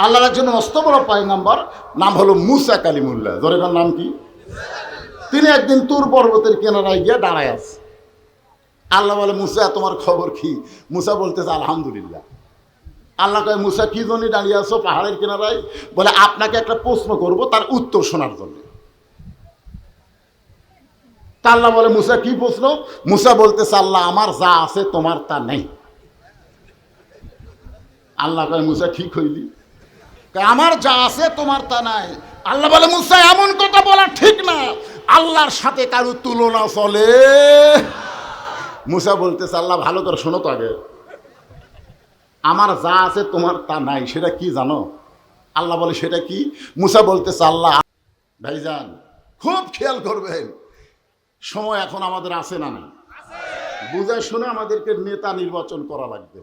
আল্লাহর একজন মস্ত বড় পয়গম্বর, নাম হলো মুসা কালিমুল্লাহ। জোরেকার নাম কি? তিনি একদিন তুর পর্বতের কিনারায় গিয়ে দাঁড়ায় আছে। আল্লাহ বলে, মুসা তোমার খবর কি? মুসা বলতেছে আলহামদুলিল্লাহ। আল্লাহ কয়, মুসা কি জন্য দাঁড়িয়ে আছো পাহাড়ের কিনারায়? বলে, আপনাকে একটা প্রশ্ন করব, তার উত্তর শোনার জন্য। তা আল্লাহ বলে, মুসা কি প্রশ্ন? মুসা বলতেছে, আল্লাহ আমার যা আছে তোমার তা নেই। আল্লাহ কয়, মুসা ঠিক হইলি, আমার যা আছে তোমার তা নাই। আল্লাহ বলে, মুসা এমন কথা বলা ঠিক না, আল্লাহর সাথে কারো তুলনা চলে। মুসা বলতেছে, আল্লাহ ভালো করে শোনো তো আগে, আমার যা আছে তোমার তা নাই, সেটা কি জানো? আল্লাহ বলে, সেটা কি? মুসা বলতেছে, আল্লাহ ভাইজান খুব খেয়াল করবেন, সময় এখন আমাদের আছে না না, বুঝে শুনে আমাদেরকে নেতা নির্বাচন করা লাগবে।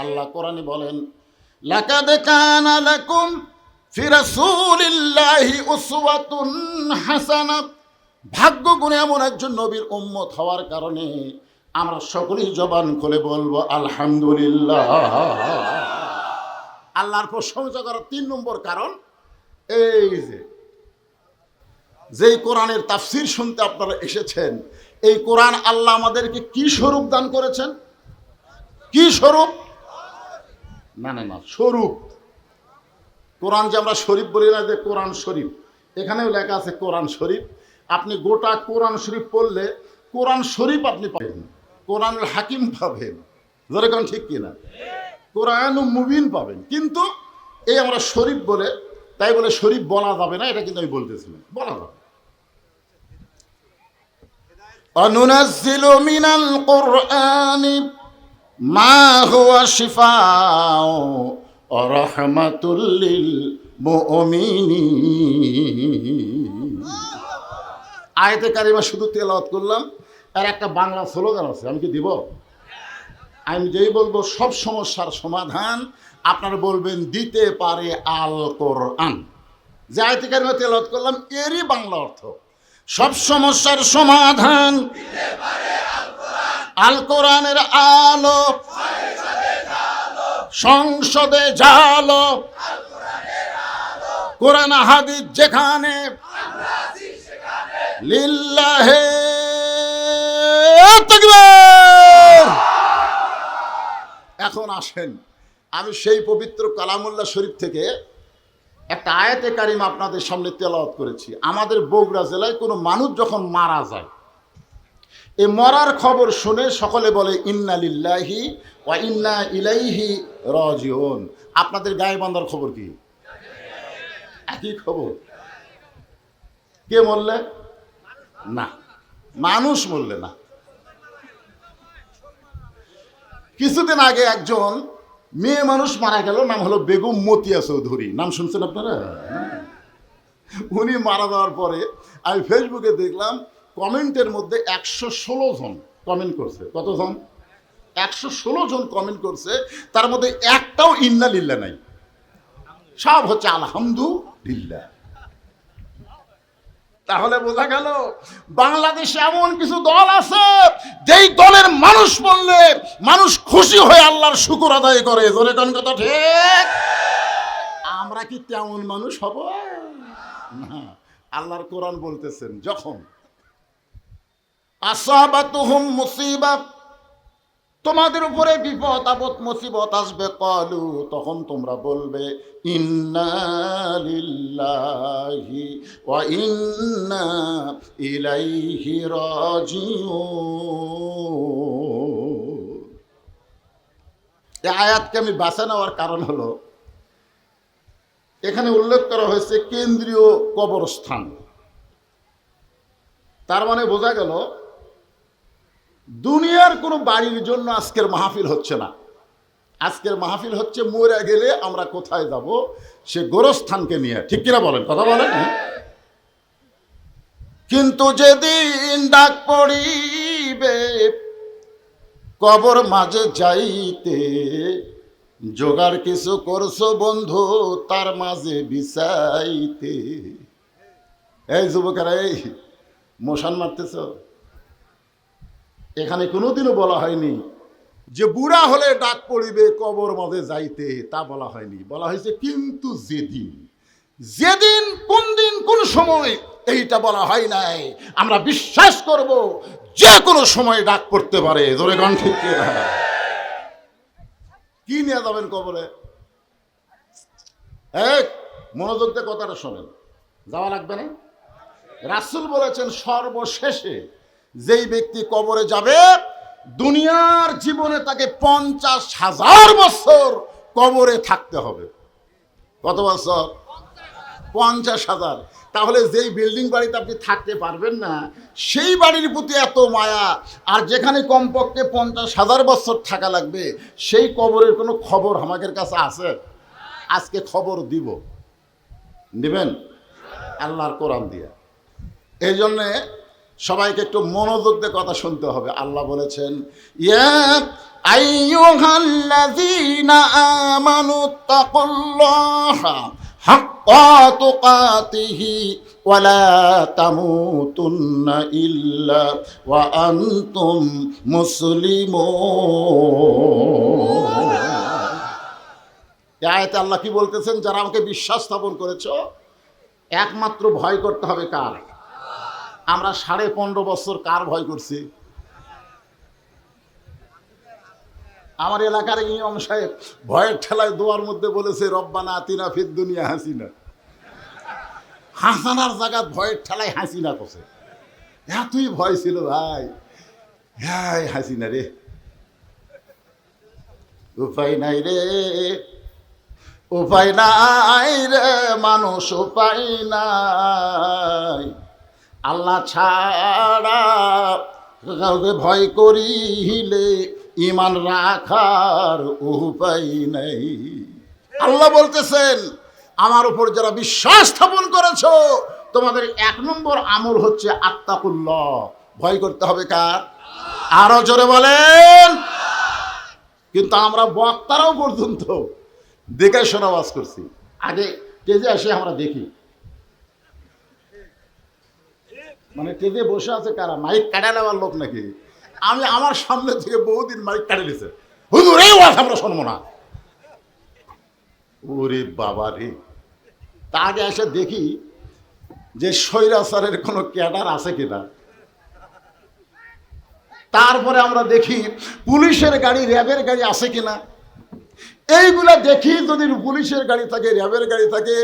আল্লাহ কোরআনে বলেন, লাকাদ কানা লাকুম ফি রাসূলিল্লাহি উসওয়াতুন হাসানাহ। ভাগ্য গুণে এমন একজন নবীর উম্মত হওয়ার কারণে আমরা সকলেই জবান খুলে বলবো আলহামদুলিল্লাহ। আল্লাহর প্রশংসা করার 3 নম্বর কারণ এই যে কোরআনের তাফসীর শুনতে আপনারা এসেছেন, এই কোরআন আল্লাহ আমাদেরকে কি স্বরূপ দান করেছেন? কি স্বরূপ? না না না, স্বরূপ। কোরআন যে আমরা শরীফ বলি না, যে কোরআন শরীফ, এখানেও লেখা আছে কোরআন শরীফ। আপনি গোটা কোরআন শরীফ পড়লে কোরআন শরীফ আপনি পাবেন, কোরআনুল হাকিম পাবেন, যেরকম ঠিক কিনা, কোরআনুল মুবিন পাবেন। কিন্তু এই আমরা শরীফ বলে, তাই বলে শরীফ বলা যাবে না, এটা কিন্তু আমি বলতেছিলাম, বলা যাবে। অনুনাজ্জিলু মিনাল কুরআনি মা হুয়া শিফাউ ওয়া রাহমাতুল লিল মুমিনিন। আয়াতে কারিমা শুধু তেলাওয়াত করলাম, আর একটা বাংলা স্লোগান আছে, আমি কি দিব? আমি যেই বলবো সব সমস্যার সমাধান, আপনারা বলবেন দিতে পারে আল কোরআন। যে আয়াতে কারিমা তেলাওয়াত করলাম, এরই বাংলা অর্থ সব সমস্যার সমাধান দিতে পারে আল কোরআন। আল কোরআনের আলো সংসদে জালো, কোরআন হাদিস যেখানে লিল্লাহে তাকবীর। এখন আসেন, আমি সেই পবিত্র কালামুল্লাহ শরীফ থেকে একটা আয়াতে কারিমা আপনাদের সামনে তেলাওয়াত করেছি। আমাদের বগুড়া জেলায় কোনো মানুষ যখন মারা যায়, এই মরার খবর শুনে সকলে বলে ইন্না লিল্লাহি ওয়া ইন্না ইলাইহি রাজিউন। আপনাদের গায়েবান্ধার খবর কি? একই খবর। কে মরলে? না, মানুষ মরলে না। কিছুদিন আগে একজন মেয়ে মানুষ মারা গেল, নাম হলো বেগম মতিয়া চৌধুরী। নাম শুনছেন আপনারা? উনি মারা যাওয়ার পরে আমি ফেসবুকে দেখলাম কমেন্টের মধ্যে 116 জন কমেন্ট করছে। কতজন? 116 জন কমেন্ট করছে। তার মধ্যে একটাও ইন্না লিল্লাহ নাই, সব হচ্ছে আলহামদুলিল্লাহ। তাহলে বোঝা গেল বাংলাদেশে এমন কিছু দল আছে, যেই দলের মানুষ বললে মানুষ খুশি হয়ে আল্লাহর শুকর আদায় করে। জোরে কোন কথা ঠিক? আমরা কি তেমন মানুষ হব না? আল্লাহর কোরআন বলতেছেন, যখন আসাবাতুহুম মুসিবাত, তোমাদের উপরে বিপদ আপদ মুসিবত আসবে, ক্বালু, তখন তোমরা বলবে ইন্না লিল্লাহি ওয়া ইন্না ইলাইহি রাজিউন। এই আয়াতকে আমি বাছা নেওয়ার কারণ হলো, এখানে উল্লেখ করা হয়েছে কেন্দ্রীয় কবরস্থান। তার মানে বোঝা গেল দুনিয়ার কোনো বাড়ির জন্য আজকের মাহফিল হচ্ছে না। আজকের মাহফিল হচ্ছে মরে গেলে আমরা কোথায় যাব, সে গোরস্থানকে নিয়ে। ঠিক কিনা বলেন? কথা বলেন। কিন্তু যেদিন ডাক পড়িবে কবর মাঝে যাইতে, জোগাড় কিছু করছো বন্ধু তার মাঝে বিছাইতে। এই যুবকেরা, এই মশান মারতেছ, এখানে কোনোদিনও বলা হয়নি যে বুড়া হলে ডাক পড়িবে কবর মাঝে যাইতে, তা বলা হয়নি। বলা হয়েছে কিন্তু যেদিন, যেদিন, কোন দিন, কোন সময়, এইটা বলা হয় নাই। আমরা বিশ্বাস করব যে কোনো সময় ডাক পড়তে পারে। জোরে গান ঠিক কিনা? কি নিয়ে যাবেন কবরে? এক মনোযোগ দিয়ে কথাটা শোনেন, যাওয়া লাগবে না। রাসূল বলেছেন সর্বশেষে যেই ব্যক্তি কবরে যাবে, দুনিয়ার জীবনে তাকে 50,000 বছর কবরে থাকতে হবে। কত বছর? 50,000। তাহলে যেই বিল্ডিং বাড়িতে আপনি থাকতে পারবেন না, সেই বাড়ির প্রতি এত মায়া, আর যেখানে কমপক্ষে 50,000 বছর থাকা লাগবে, সেই কবরের কোনো খবর আমাদের কাছে আছে? আজকে খবর দিব, দিবেন আল্লাহর কোরআন দিয়ে। এই জন্যে সবাইকে একটু মনোযোগ দিয়ে কথা শুনতে হবে। আল্লাহ বলেছেন, ইয়া আইয়ুহাল্লাযীনা আমানু তাকুল্লাহা হাক্কা তুকাতিহি ওয়া লা তামুতুন্না ইল্লা ওয়া আনতুম মুসলিমুন। এই আয়াতে আল্লাহ কি বলতেছেন? যারা আমাকে বিশ্বাস স্থাপন করেছো, একমাত্র ভয় করতে হবে কার? আমরা 15.5 বছর কার ভয় করছি? আমার এলাকার ইমাম সাহেব ভয়ের ঠেলায় দোয়ার মধ্যে বলেছে, রব্বানা আতিনা ফিদ দুনিয়া হাসিনা। হাসানার জায়গা ভয়ের ঠেলায় হাসিনা করছে। এতই ভয় ছিল ভাই। হ্যাঁ হাসিনা রে, উপায় নাই রে, উপায় নাই রে মানুষ, উপায় নাই। আল্লাহ ছাড়া কাউকে ভয় করিলে ঈমান রাখার উপায় নেই। আল্লাহ বলতেছেন, আমার উপর যারা বিশ্বাস স্থাপন করেছো, তোমাদের 1 নম্বর আমল হচ্ছে আত্তাকুল্লাহ, ভয় করতে হবে কার? আরো জোরে বলেন। কিন্তু আমরা বক্তারাও পর্যন্ত দেখে শোনা ওয়াজ করছি। আগে স্টেজে এসে আমরা দেখি, মানে স্টেজে বসে আছে কারা? মাইক কাটা নেওয়ার লোক নাকি? আমি আমার সামনে থেকে বহুদিন মাইক কাটে নিছে, হুজুর এই ওয়াজ আমরা শুনবো না। ওরে বাবা রে! তা আগে এসে দেখি যে স্বৈরাচারের কোনো ক্যাডার আছে কিনা। তারপরে আমরা দেখি পুলিশের গাড়ি, র্যাবের গাড়ি আছে কিনা। এইগুলা দেখি, যদি পুলিশের গাড়ি থাকে, র্যাবের গাড়ি থাকে,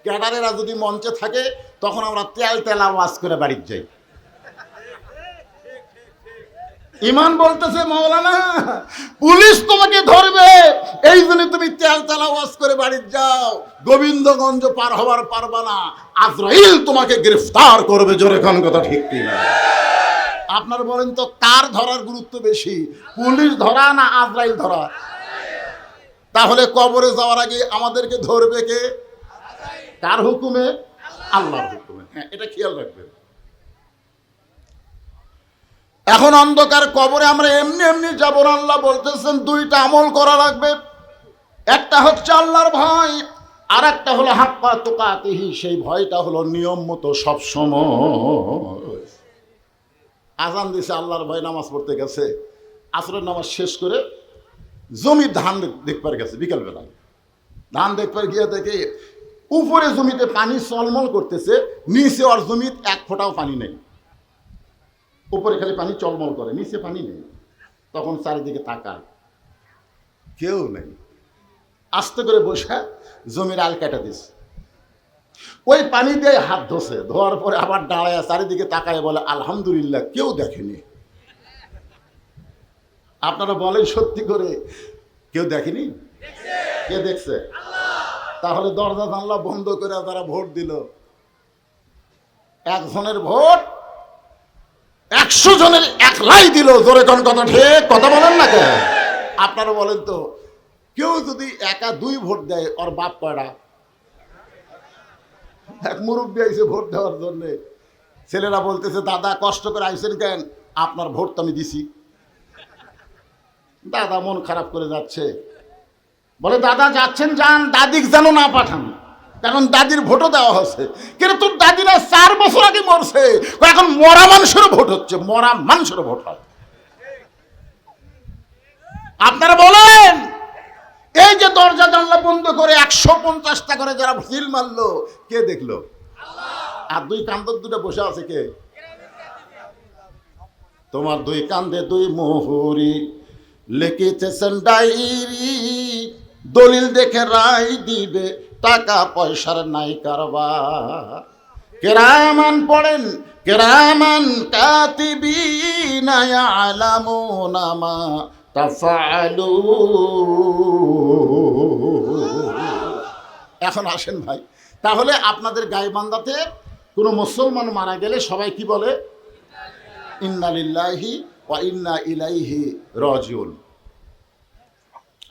ক্যাডারেরা যদি মঞ্চে থাকে, তখন আমরা তেলা ওয়াজ করে বাড়িতে যাই। ইমান বলতেছে, মাওলানা পুলিশ তোমাকে ধরবে, এই জন্য তুমি তেলা ওয়াজ করে বাড়িতে যাও। গোবিন্দগঞ্জ পার হওয়ার পারবা না, আজরাইল তোমাকে গ্রেফতার করবে। জোরে খান কথা ঠিক কিনা? আপনার বলেন তো, কার ধরার গুরুত্ব বেশি, পুলিশ ধরা না আজরাইল ধরা? তাহলে কবরে যাওয়ার আগে আমাদেরকে ধরবে কে? কার হুকুমে? আল্লাহর হুকুমে। হ্যাঁ, এটা খেয়াল রাখবেন। এখন অন্ধকার কবরে আমরা এমনি এমনি যাব না। আল্লাহ বলতেছেন 2টা আমল করা লাগবে। একটা হচ্ছে আল্লাহর ভয়, আর একটা হলো হাক্কা তুকাতিহি। সেই ভয়টা হলো নিয়ম মতো সবসময়। আজান দিছে, আল্লাহর ভয় নামাজ পড়তে গেছে, আসরের নামাজ শেষ করে জমির ধান দেখবার গেছে। বিকালবেলা ধান দেখবার গিয়ে দেখে উপরে জমিতে পানি চলমল করতেছে, নিচে আর জমিতে 1 ফোঁটাও পানি নেই। উপরে খালি পানি চলমল করে, নিচে পানি নেই। তখন চারিদিকে তাকায়, কেউ নেই। আস্তে করে বসে জমির আল কাটা দিছে। ওই পানি দিয়ে হাত ধোছে, ধোয়ার পরে আবার দাঁড়ায় চারিদিকে তাকায় বলে, আলহামদুলিল্লাহ কেউ দেখেনি। আপনারা বলেন সত্যি করে, কেউ দেখেনি? কে দেখছে? তাহলে দরজা জানলা বন্ধ করে তারা ভোট দিল। 1 জনের ভোট 100 জনের 1 লাই দিল। জোরে কোন কথা ঠিক? কথা বলেন না কে? আপনারা বলেন তো, কেউ যদি একা 2 ভোট দেয়, ওর বাপ কয়টা? এক মুরব্বী আইছে ভোট দেওয়ার জন্য। ছেলেরা বলতেছে, দাদা কষ্ট করে আইছেন কেন? আপনার ভোট তো আমি দিছি। দাদা মন খারাপ করে যাচ্ছে, বলে দাদা যাচ্ছেন যান, দাদিকে যেন না পাঠান, কারণ দাদির ভোটও দেওয়া হচ্ছে। কিন্তু তোর দাদিরা 4 বছর আগে মরছে, এখন মরা মানুষেরও ভোট হচ্ছে, মরা মানুষেরও ভোট হয়। আপনারা বলেন, এই যে দরজা জানলা বন্ধ করে 150টা করে যারা সিল মারলো, কে দেখলো? আর দুই কান্দর দুটো বসে আছে কে? তোমার দুই কান্দে দুই মোহরি লিখিতেছেন ডায়েরি, দলিল দেখে রায় দিবে, টাকা পয়সার নাই কারবার। কেরামান পড়েন, কেরামান কাতিবিনা ইয়ালামুনা মা তাফআলুন। এখন আসেন ভাই, তাহলে আপনাদের গাইবান্ধাতে কোনো মুসলমান মারা গেলে সবাই কি বলে? ইন্না লিল্লাহি ওয়া ইন্না ইলাইহি রাজিউন।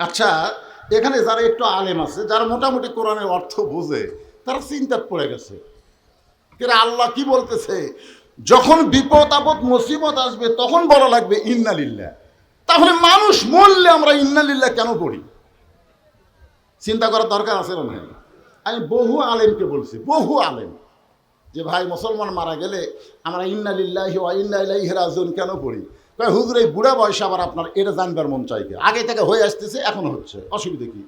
আচ্ছা, এখানে যারা একটু আলেম আছে, যারা মোটামুটি কোরআনের অর্থ বোঝে, তারা চিন্তায় পড়ে গেছে, কেন আল্লাহ কি বলতেছে? যখন বিপদ আপদ মুসিবত আসবে তখন বলা লাগবে ইন্না লিল্লাহ। তাহলে মানুষ মরলে আমরা ইন্না লিল্লাহ কেন পড়ি? চিন্তা করার দরকার আছে না? আমি বহু আলেমকে বলছি, বহু আলেম, যে ভাই মুসলমান মারা গেলে আমরা ইন্না লিল্লাহি ওয়া ইন্না ইলাইহি রাজিউন কেন পড়ি? কয় হুজুর এই বুড়া বয়সে আবার আপনার এটা জানবার মন চাই, আগে থেকে হয়ে আসতেছে, এখন হচ্ছে, অসুবিধা কি?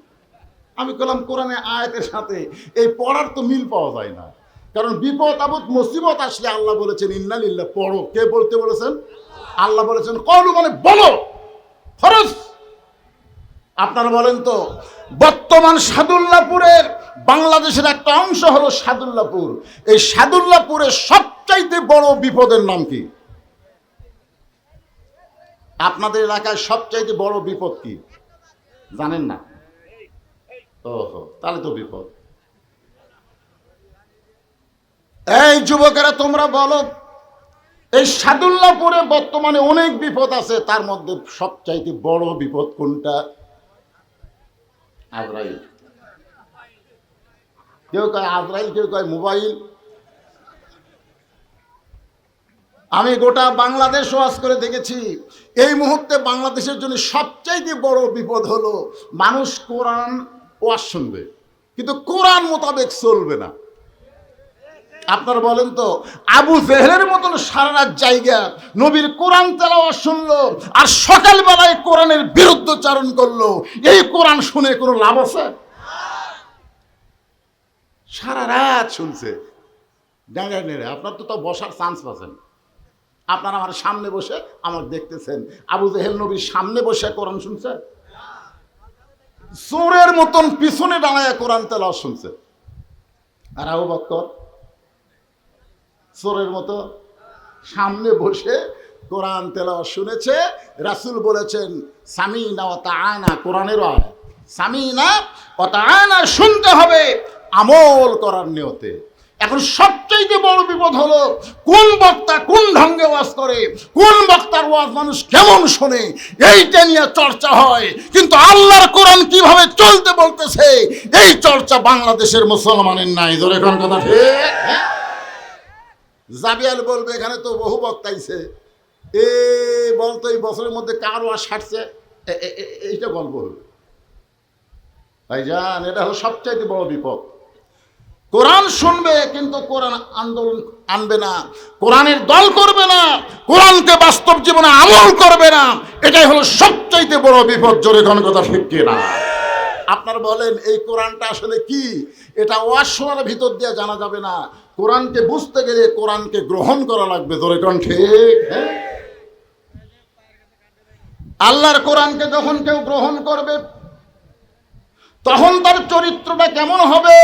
আমি বললাম কোরআনে আয়াতের সাথে এই পড়ার তো মিল পাওয়া যায় না, কারণ বিপদ আপদ মুসিবত আসলে আল্লাহ বলেছেন ইন্না লিল্লাহ পড়ো। কে বলতে বলেছেন? আল্লাহ বলেছেন কওলু, মানে বলো, ফরজ। আপনারা বলেন তো, বর্তমান সাদুল্লাপুরের বাংলাদেশের একটা অংশ হলো সাদুল্লাপুর, এই সাদুল্লাপুরের সবচাইতে বড় বিপদের নাম কি? আপনাদের এলাকায় সবচাইতে বড় বিপদ কি জানেন না? ওহো, তাহলে তো বিপদ। এই যুবকেরা তোমরা বলো, এই সাদুল্লাপুরে বর্তমানে অনেক বিপদ আছে, তার মধ্যে সবচাইতে বড় বিপদ কোনটা? আজরাইল। কেউ কয় আজরাইল, কেউ কয় মোবাইল। আমি গোটা বাংলাদেশ ওয়াজ করে দেখেছি, এই মুহূর্তে বাংলাদেশের জন্য সবচাইতে বড় বিপদ হলো মানুষ কোরআন ওয়াজ শুনবে কিন্তু কোরআন মোতাবেক চলবে না। আপনারা বলেন তো, আবু জেহেলের মতন সারা রাত জায়গা নবীর কোরআন তেলাওয়াত শুনলো আর সকালবেলায় কোরআনের বিরুদ্ধচারণ করলো, এই কোরআন শুনে কোনো লাভ আছে? সারা রাত শুনছে ডাঙায় নেড়ে, আপনার তো বসার চান্স পাচ্ছেন। আপনারা আমার সামনে বসে আমার দেখতেছেন, আবু জেহেল নবীর সামনে বসে কোরআন শুনছে? চোরের মতন পিছনে দাঁড়ায় কোরআন তেলাওয়াত শুনছে। আর আবু বকর চোরের মতো সামনে বসে কোরআন তেলাওয়াত শুনেছে। রাসূল বলেছেন সামিনা ওয়া তাআনা, কোরআনের আয়াত, সামিনা ওয়া তাআনা, শুনতে হবে আমল করার নিয়তে। এখন সবচেয়ে বড় বিপদ হলো কোন বক্তা কোন ঢঙ্গে ওয়াজ করে, কোন বক্তার ওয়াজ মানুষ কেমন শোনে, এইটা নিয়ে চর্চা হয়, কিন্তু আল্লাহর কোরআন কিভাবে চলতে বলতেছে এই চর্চা বাংলাদেশের মুসলমানের নাই। ধরে কোন কথা ঠিক? জাবিয়াল বলবে এখানে তো বহু বক্তাইছে, এ বলতো এই বছরের মধ্যে কার ওয়াজ সারছে, এইটা গল্প হলো। ভাইজান, এটা হলো সবচাইতে বড় বিপদ। কোরআন শুনবে কিন্তু কোরআন আন্দোলন আনবে না, কোরআনের দল করবে না, কোরআনকে বাস্তব জীবনে আমল করবে না, এটাই হলো সবচাইতে বড় বিপদ। জোরে কোন কথা ঠিক কিনা? আপনারা বলেন এই কোরআনটা আসলে কি? এটা ওয়াজ শোনার ভিতর দিয়ে জানা যাবে না, কোরআনকে বুঝতে গেলে কোরআনকে গ্রহণ করা লাগবে। জোরে কোন ঠিক? আল্লাহর কোরআনকে যখন কেউ গ্রহণ করবে তখন তার চরিত্রটা কেমন হবে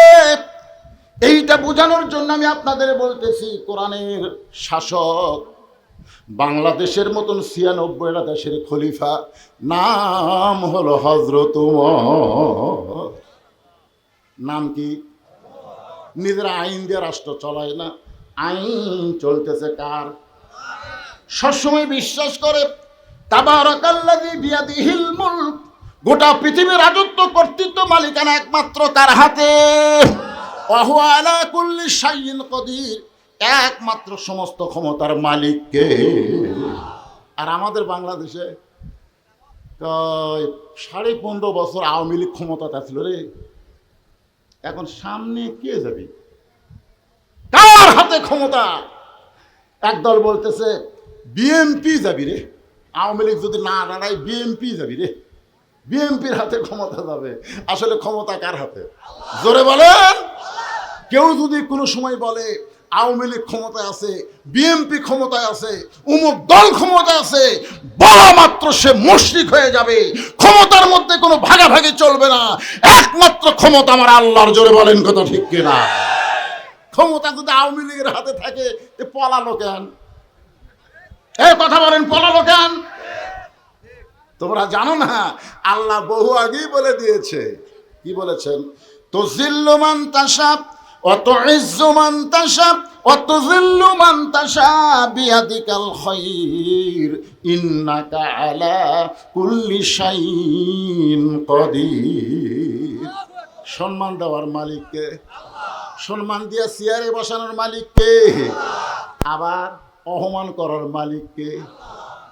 এইটা বোঝানোর জন্য আমি আপনাদের বলতেছি, কোরআনের শাসক বাংলাদেশের মতন ৯৬টা দেশের খলিফা, নাম হলো হযরত ওমর। নাম কি? নিজেরা আইন দিয়ে রাষ্ট্র চলায় না, আইন চলতেছে কার? সবসময় বিশ্বাস করে তাবারাকাল্লাযী বিয়াদিহিল মুলক, গোটা পৃথিবীর রাজত্ব কর্তৃত্ব মালিকানা একমাত্র তার হাতে। ওয়া হুয়া আলা কুল্লি শাইইন কাদির, একমাত্র সমস্ত ক্ষমতার মালিককে। আর আমাদের বাংলাদেশে ১৫.৫ বছর আওয়ামী লীগ ক্ষমতা ছিল রে, এখন সামনে কে যাবে? কার হাতে ক্ষমতা? একদল বলতেছে বিএনপি যাবি রে, আওয়ামী লীগ যদি না দাঁড়ায় বিএনপি যাবি রে। বিএনপির হাতে ক্ষমতা যাবে। আসলে ক্ষমতা কার হাতে? জোরে বলেন। কেউ যদি কোনো সময় বলে আওয়ামী লীগ ক্ষমতায় আছে, বিএনপি ক্ষমতায় আছে, অমুক দল ক্ষমতায় আছে, বলা মাত্র সে মুশরিক হয়ে যাবে। ক্ষমতার মধ্যে কোনো ভাগাভাগি চলবে না, একমাত্র ক্ষমতা আমার আল্লাহর। জোরে বলেন কথা ঠিক কিনা? ক্ষমতা যদি আওয়ামী লীগের হাতে থাকে পলালো কেন? এই কথা বলেন, পলালো কেন? তোমরা জানো না, আল্লাহ বহু আগেই বলে দিয়েছে। কি বলেছেন? তুযিল্লু মান তাশা ওয়া তুইজ্জু মান তাশা ওয়া তুযিল্লু মান তাশা বিয়াদিকাল খায়র ইন্নাকা আলা কুল্লি শাইইন কাদির। সম্মান দেওয়ার মালিককে, সম্মান দিয়া চেয়ারে বসানোর মালিককে, আবার অপমান করার মালিককে,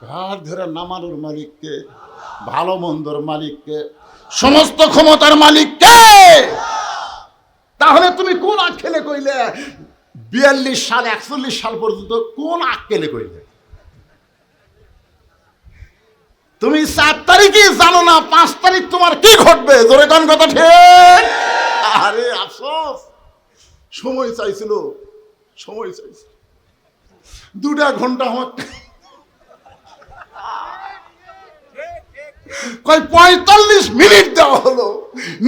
ঘাট ধরে নামানোর মালিককে, ভালো মন্দর মালিককে, সমস্ত ক্ষমতার মালিককে। তাহলে তুমি কোন আক্কেলে কইলে 42 সাল 41 সাল পর্যন্ত কোন আক্কেলে কইলে? তুমি 4 তারিখে জানো না 5 তারিখ তোমার কি ঘটবে? জোরে কোন কথা ঠিক? আরে আফসোস, সময় চাইছিল, সময় চাইছিল 2 ঘন্টা আমার কয় 45 মিনিট দেওয়া হলো।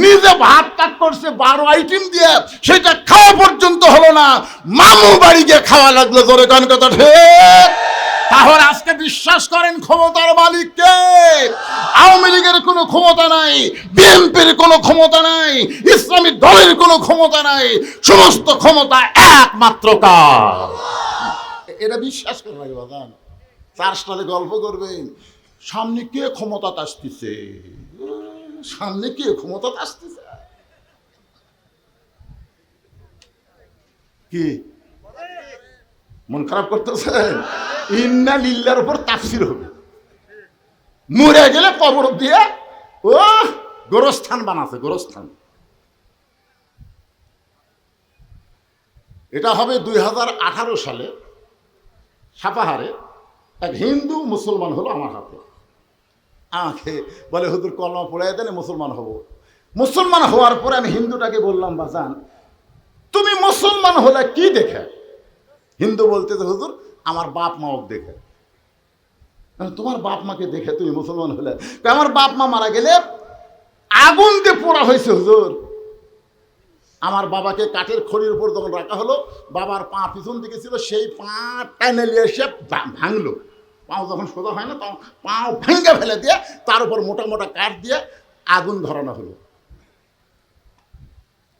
নিজে ভাত টাক করছে 12 আইটেম দিয়ে, সেটা খাওয়া পর্যন্ত হলো না, মামু বাড়ি গিয়ে খাওয়া লাগলো। জোরে কোন কথা ঠিক? তাহলে আজকে বিশ্বাস করেন ক্ষমতার মালিককে। আওয়ামী লীগের কোনো ক্ষমতা নাই, বিএনপির কোনো ক্ষমতা নাই, ইসলামী দলের কোনো ক্ষমতা নাই, সমস্ত ক্ষমতা একমাত্র কার। এটা বিশ্বাস করে লাগে বাজান। 4 সালে গল্প করবেন, সামনে কে ক্ষমতা আসতেছে, সামনে কে ক্ষমতা আসতেছে। কি মন খারাপ করতেছেন? ইন্না লিল্লাহর উপর তাফসীর হবে। মরে গেলে কবর দিয়ে ও গোরস্থান বানাছে, গোরস্থান। এটা হবে 2018 সালে সাপাহারে। এক হিন্দু মুসলমান হলো আমার হাতে, আমাকে বলে হুজুর কলমা পড়াই দেন, মুসলমান হব। মুসলমান হওয়ার পরে আমি হিন্দুটাকে বললাম, বাজান তুমি মুসলমান হলে কি দেখে? হিন্দু বলতেছে হুজুর আমার বাপ মা দেখে। তোমার বাপ মাকে দেখে তুমি মুসলমান হলে? আমার বাপ মা মারা গেলে আগুন দিয়ে পোড়া হয়েছে হুজুর। আমার বাবাকে কাঠের খড়ির উপর যখন রাখা হলো, বাবার পা পিছন দিকে ছিল, সেই পা টেনে নিয়ে এসে ভাঙলো। পাও যখন সোজা হয় না তখন পাও ভেঙে ফেলে দিয়ে তার উপর মোটা মোটা কাঠ দিয়ে আগুন ধরানো হলো।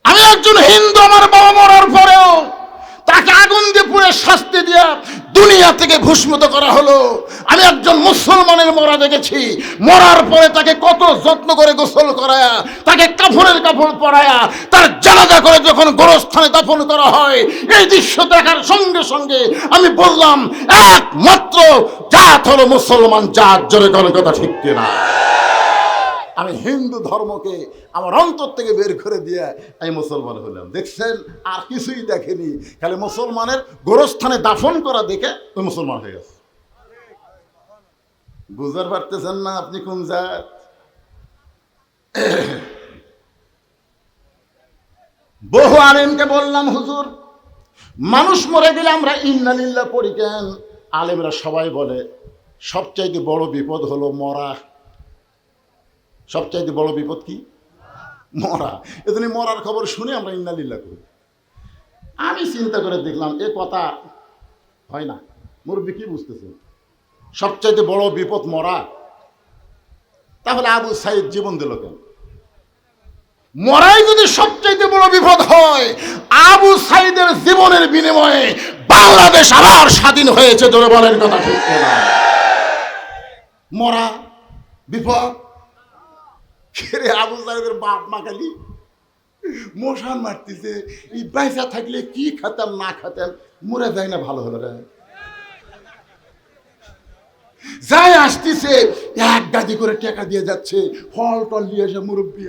আমি একজন হিন্দু, আমার বাবা মরার পরেও তাকে আগুন দিয়ে পুড়ে শাস্তি দিয়ে দুনিয়া থেকে ভূষ্মিত করা হলো। আমি একজন মুসলমানের মরা দেখেছি, মরার পরে তাকে কত যত্ন করে গোসল করায়া, তাকে কাফনের কাপড় পরায়া, তার জানাজা করে যখন গোরস্থানে দাফন করা হয়, এই দৃশ্য দেখার সঙ্গে সঙ্গে আমি বললাম একমাত্র জাত হলো মুসলমান জাত। জোরে কোনো কথা ঠিক কিনা? আমি হিন্দু ধর্মকে আমার অন্তর থেকে বের করে দিয়ে আমি মুসলমান হলাম। দেখছেন, আর কিছুই দেখেনি, খালি মুসলমানের গোরস্থানে দাফন করা দেখে ওই মুসলমান হয়ে গেছে। বুঝতে পারতেছেন না আপনি কোন জাত? বহু আলেমকে বললাম হুজুর মানুষ মরে গেলে আমরা ইন্না লিল্লাহ পড়ি কেন? আলেমরা সবাই বলে সবচাইতে বড় বিপদ হলো মরা। সবচাইতে বড় বিপদ কি? মরা। এজন্য মরার খবর শুনে আমরা ইন্না লিল্লাহ করি। আমি চিন্তা করে দেখলাম এ কথা হয় না। মুরব্বি কি বুঝতেছেন? সবচাইতে বড় বিপদ মরা, তাহলে আবু সাইদ জীবন দিল কেন? মরাই যদি সবচাইতে বড় বিপদ হয়, আবু সাইদের জীবনের বিনিময়ে বাংলাদেশ আবার স্বাধীন হয়েছে। জোরে বলেন কথা ঠিক না? মরা বিপদ। আবু সাইদের বাপ মা খালি মশান মারতেছে, এই পয়সা থাকলে কি খাতাম না খাতাম, মরে যায় না ভালো হলো রে। যাই আসতেছে এক গাদি করে টাকা দিয়ে যাচ্ছে, ফল টল নিয়ে এসে মুরব্বী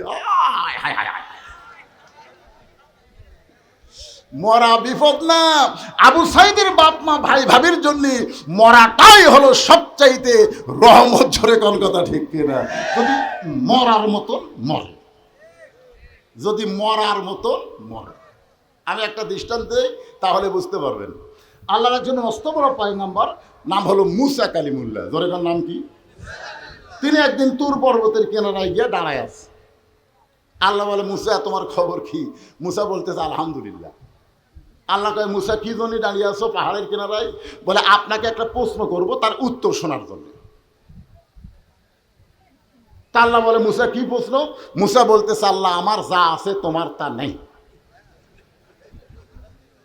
মরা বিপদ না। আবু সাইদের বাপ মা ভাই ভাবির জন্য মরাটাই হলো সবচাইতে রহমত। ঝরে কোন কথা ঠিক কিনা? যদি মরার মতন মরে, যদি মরার মতন মরে। আমি একটা দৃষ্টান্ত দিই, তাহলে বুঝতে পারবেন। আল্লাহর একজন মস্ত বড় পয়গম্বর, নাম হলো মুসা কালিমুল্লাহ। ধরে কোন নাম কি? তিনি একদিন তুর পর্বতের কিনারায় গিয়ে দাঁড়ায় আছে। আল্লাহ বলে, মুসা তোমার খবর কি? মুসা বলতেছে আলহামদুলিল্লাহ। আল্লাহ কয়, মুসা কি জন্য দাঁড়িয়ে আছো পাহাড়ের কিনারায়? বলে, আপনাকে একটা প্রশ্ন করব, তার উত্তর শোনার জন্য। তা আল্লাহ বলে, মুসা কি প্রশ্ন? মুসা বলতেছে, আল্লাহ আমার যা আছে তোমার তা নেই।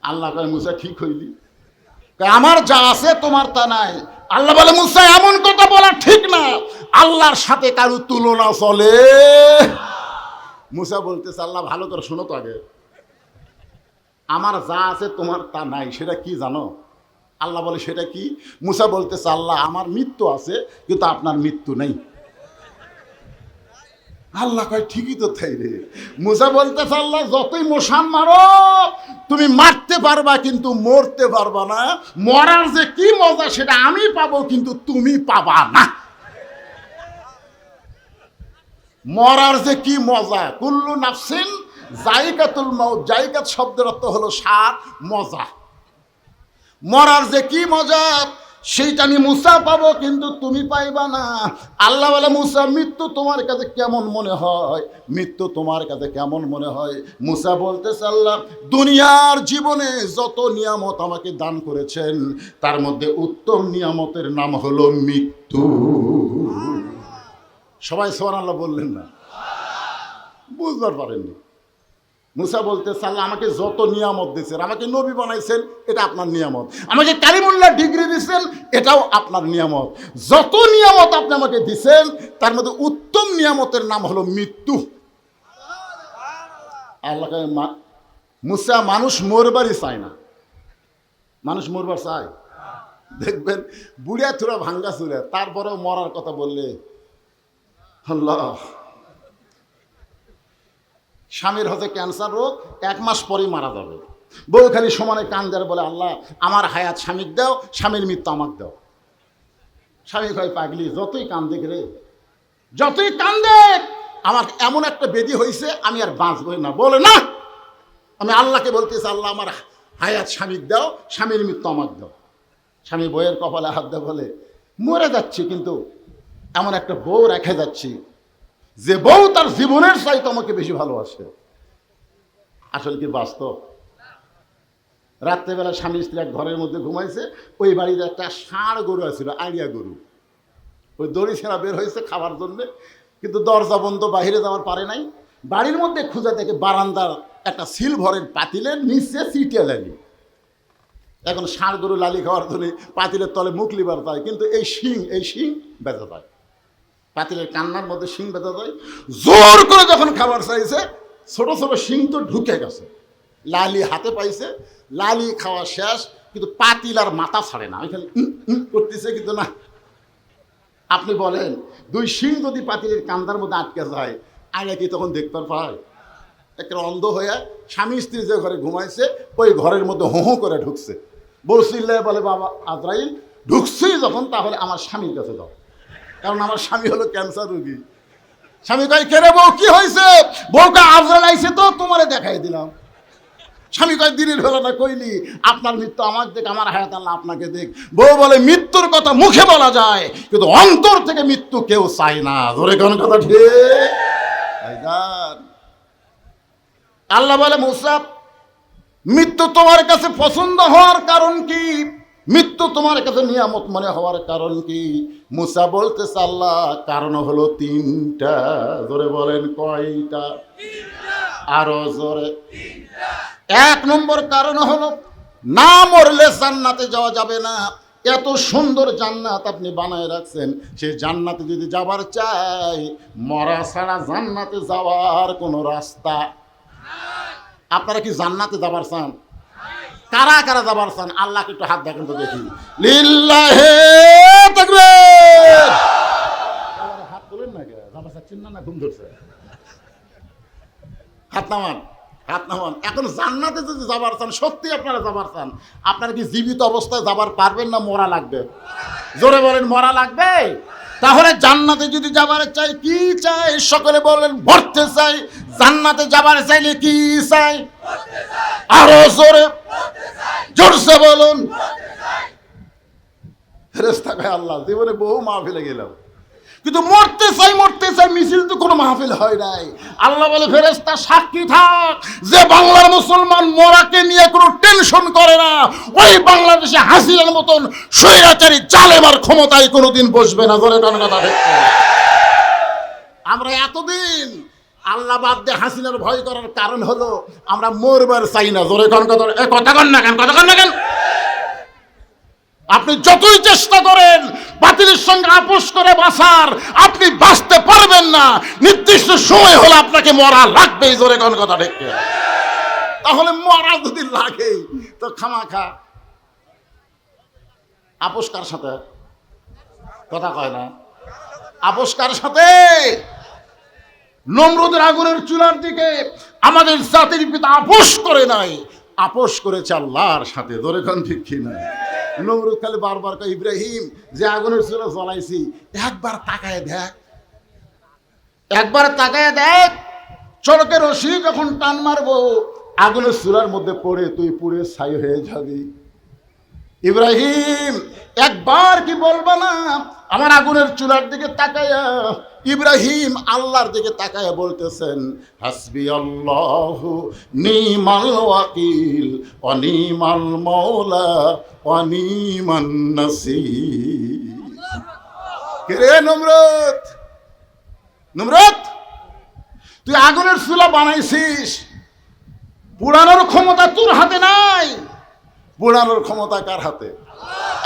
আল্লাহ কয়, মুসা কি কইলি? আমার যা আছে তোমার তা নাই। আল্লাহ বলে, মুসা এমন কথা বলা ঠিক না, আল্লাহর সাথে কারো তুলনা চলে। মুসা বলতেছে, আল্লাহ ভালো করে শোনো তো আগে, আমার যা আছে তোমার তা নাই, সেটা কি জানো? আল্লাহ বলে, সেটা কি? মুসা বলতেছে, আল্লাহ আমার মৃত্যু আছে কিন্তু আপনার মৃত্যু নেই। আল্লাহ কয়, ঠিকই তো তাই রে। মুসা বলতেছে, আল্লাহ যতই মশান মারো তুমি মারতে পারবা কিন্তু মরতে পারবা না। মরার যে কি মজা সেটা আমি পাবো কিন্তু তুমি পাবা না। মরার যে কি মজা, কুল্লু নাফসিন জায়গাতুল মাউত। জায়গাত শব্দের অর্থ হলো স্বাদ, মজা। মরার যে কি মজা সেইটা আমি মুসা পাবো কিন্তু তুমি পাইবা না। আল্লাহ বলে, মুসা মৃত্যু তোমার কাছে কেমন মনে হয়? মৃত্যু তোমার কাছে কেমন মনে হয়? মুসা বলতেছে, আল্লাহ দুনিয়ার জীবনে যত নিয়ামত আমাকে দান করেছেন তার মধ্যে উত্তম নিয়ামতের নাম হলো মৃত্যু। সবাই সুবহানাল্লাহ বললেন না? বুঝবার পারেননি। মুসা বলতেছে, আল্লাহ আমাকে যত নিয়ামত দিয়েছেন, আমাকে নবী বানাইছেন, এটা আপনার নিয়ামত। আমাকে কালিমুল্লাহ ডিগ্রি দিয়েছেন, এটাও আপনার নিয়ামত। যত নিয়ামত আপনি আমাকে দিয়েছেন তার মধ্যে উত্তম নিয়ামতের নাম হলো মৃত্যু। আল্লাহ মুসা, মানুষ মরবারই চায় না। মানুষ মরবার চায়? দেখবেন বুড়িয়া থুরা ভাঙ্গা চুরা, তারপরেও মরার কথা বললে আল্লাহ। স্বামীর হতে ক্যান্সার রোগ, 1 মাস পরেই মারা যাবে। বউ খালি সমানে কান্দার বলে, আল্লাহ আমার হায়াত স্বামীর দাও, স্বামীর মৃত্যু আমাকে দাও। স্বামী কয়, পাগলি যতই কান্দে রে, যতই কান্দে, আমার এমন একটা বেদি হয়েছে আমি আর বাঁচবই না। বলে, না আমি আল্লাহকে বলতেছি, আল্লাহ আমার হায়াত স্বামীর দাও, স্বামীর মৃত্যু আমাকে দাও। স্বামী বইয়ের কপালে হাত দেয়, বলে মরে যাচ্ছি কিন্তু এমন একটা বউ রেখে যাচ্ছি যে বউ তার জীবনের চাইতে আমাকে বেশি ভালোবাসে। আসলে কি বাস্তব? রাত্রেবেলা স্বামী স্ত্রী এক ঘরের মধ্যে ঘুমাইছে, ওই বাড়িতে একটা ষাঁড় গরু আছিল, আইডিয়া গরু। ওই দড়ি ছেঁড়া বের হয়েছে খাবার জন্যে, কিন্তু দরজা বন্ধ, বাহিরে যাওয়ার পারে নাই। বাড়ির মধ্যে খুঁজে দেখে বারান্দার একটা সিলভারের পাতিলের নিচে চিটে লালি। এখন ষাঁড় গরু লালি খাওয়ার জন্য পাতিলের তলে মুখ লিবার যায়, কিন্তু এই শিং বেঁচে যায়। পাতিলের কান্নার মধ্যে শিং বেঁধে যায়। জোর করে যখন খাবার চাইছে, ছোট ছোট শিং তো ঢুকে গেছে। লালি হাতে পাইছে, লালি খাওয়া শেষ, কিন্তু পাতিল আর মাথা ছাড়ে না, ওইখানে করতেছে কিন্তু না। আপনি বলেন, 2 শিং যদি পাতিলের কান্দার মধ্যে আটকে যায়, আগে কি তখন দেখতে পায়? একটা অন্ধ হয়ে স্বামী স্ত্রী যে ঘরে ঘুমাইছে ওই ঘরের মধ্যে হো করে ঢুকছে। বলছিল্লায় বলে, বাবা আজরাইল ঢুকছি যখন, তাহলে আমার স্বামীর কাছে যাও, কারণ আমার স্বামী হলো ক্যান্সার রোগী। স্বামী কয়, কে রে বউ কি হয়েছে? বউকে আজরাইল আইছে তো তোমারে দেখাই দিলাম। স্বামী কয়, দিনের বেলা না কইলি আপনার মৃত্যু আমাকে দেখ, আমার হায়াত আল্লাহ আপনাকে দেখ। বউ বলে, মৃত্যুর কথা মুখে বলা যায় কিন্তু অন্তর থেকে মৃত্যু কেউ চায় না। ধরে কোন কথা ঠিক? আল্লাহ বলে, মুসা মৃত্যু তোমার কাছে পছন্দ হওয়ার কারণ কি? মৃত্যু তোমার কাছে নিয়ামত মনে হওয়ার কারণ কি? মুসা বলতেছে, আল্লাহ কারণ হলো 3টা। জোরে বলেন, কয়টা? আরো জোরে। 1 নম্বর কারণ হলো, না মরলে জান্নাতে যাওয়া যাবে না। এত সুন্দর জান্নাত আপনি বানায় রাখছেন, সেই জান্নাতে যদি যাবার চাই, মরা ছাড়া জান্নাতে যাওয়ার কোনো রাস্তা। আপনারা কি জান্নাতে যাবার চান? কারা কারা যাবার চান? আল্লাহকে একটু হাত দেখেন তো দেখি। লিল্লাহে তাকবীর। হাত তোলেন না, যাবার চাচ্ছেন না? ঘুম ধরছে? হাত নামান। হাত নামান। এখন জান্নাতে যদি যাবার চান, সত্যি আপনারা যাবার চান, আপনারা কি জীবিত অবস্থায় যাবার পারবেন না মরা লাগবে? জোরে বলেন, মরা লাগবে? তাহলে জান্নাতে যদি যাবার চাই, কি চাই? সকলে বলেন, মরতে চাই। জান্নাতে যাবার চাইলে কি চাই? আরো জোরে, জোরসে বলুন। ফেরেশতা কয়, আল্লাহ, জীবনে বহু মাহফিলে গেলাম, কিন্তু মরতে চাই মিছিল তো কোনো মাহফিল হয় নাই। আল্লাহ বলে, ফেরেশতা সাক্ষী থাক, যে বাংলার মুসলমান মরাকে নিয়ে কোনো টেনশন করে না, ওই বাংলাদেশে হাসিনার মতন স্বৈরাচারী জালেমার ক্ষমতায় কোনোদিন বসবে না। জোরে কোন কথা ঠিক? আমরা এতদিন আল্লাহ বাদ দিয়ে হাসিনার ভয় করার কারণ হলো আমরা মরবার চাই না। জোরে কোন কথা? কথা কন না কেন? কথা কন না কেন? আপনি যতই চেষ্টা করেন বাতিলের সঙ্গে আপোষ করে বাঁচার, আপনি বাঁচতে পারবেন না। নির্দিষ্ট সময় হলে আপনাকে মরা লাগবেই। জোরে কোন কথা ঠিক? তাহলে মরা যদি লাগে তো খামাখা আপোষ কার সাথে? কথা কয় না। আপোষ কার সাথে? নমরুদের আগুনের চুলার দিকে আমাদের জাতির পিতা আপোষ করে নাই, আপোষ করেছে আল্লাহর সাথে। জোরে কোন ঠিক কিনা? নমরুদ খালি বারবার কয়, ইব্রাহিম, যে আগুনের চুলা জ্বলাইছি, একবার তাকায় দেখ, একবার তাকায় দেখ, চড়কের রশি যখন টান মারবো আগুনের চুলার মধ্যে পড়ে তুই পুড়ে ছাই হয়ে যাবি। ইব্রাহিম, একবার কি বলবা না আমার আগুনের চুলার দিকে তাকায়া? ইব্রাহিম আল্লাহর দিকে তাকায়া বলতেছেন, হাসবি আল্লাহু নিমাল ওয়াকিল ওয়া নিমাল মাওলা ওয়া নিমান নাসির। কে নমরুদ? নমরুদ, তুই আগুনের চুলা বানাইছিস, পুরানোর ক্ষমতা তোর হাতে নাই। পুরানোর ক্ষমতা কার হাতে?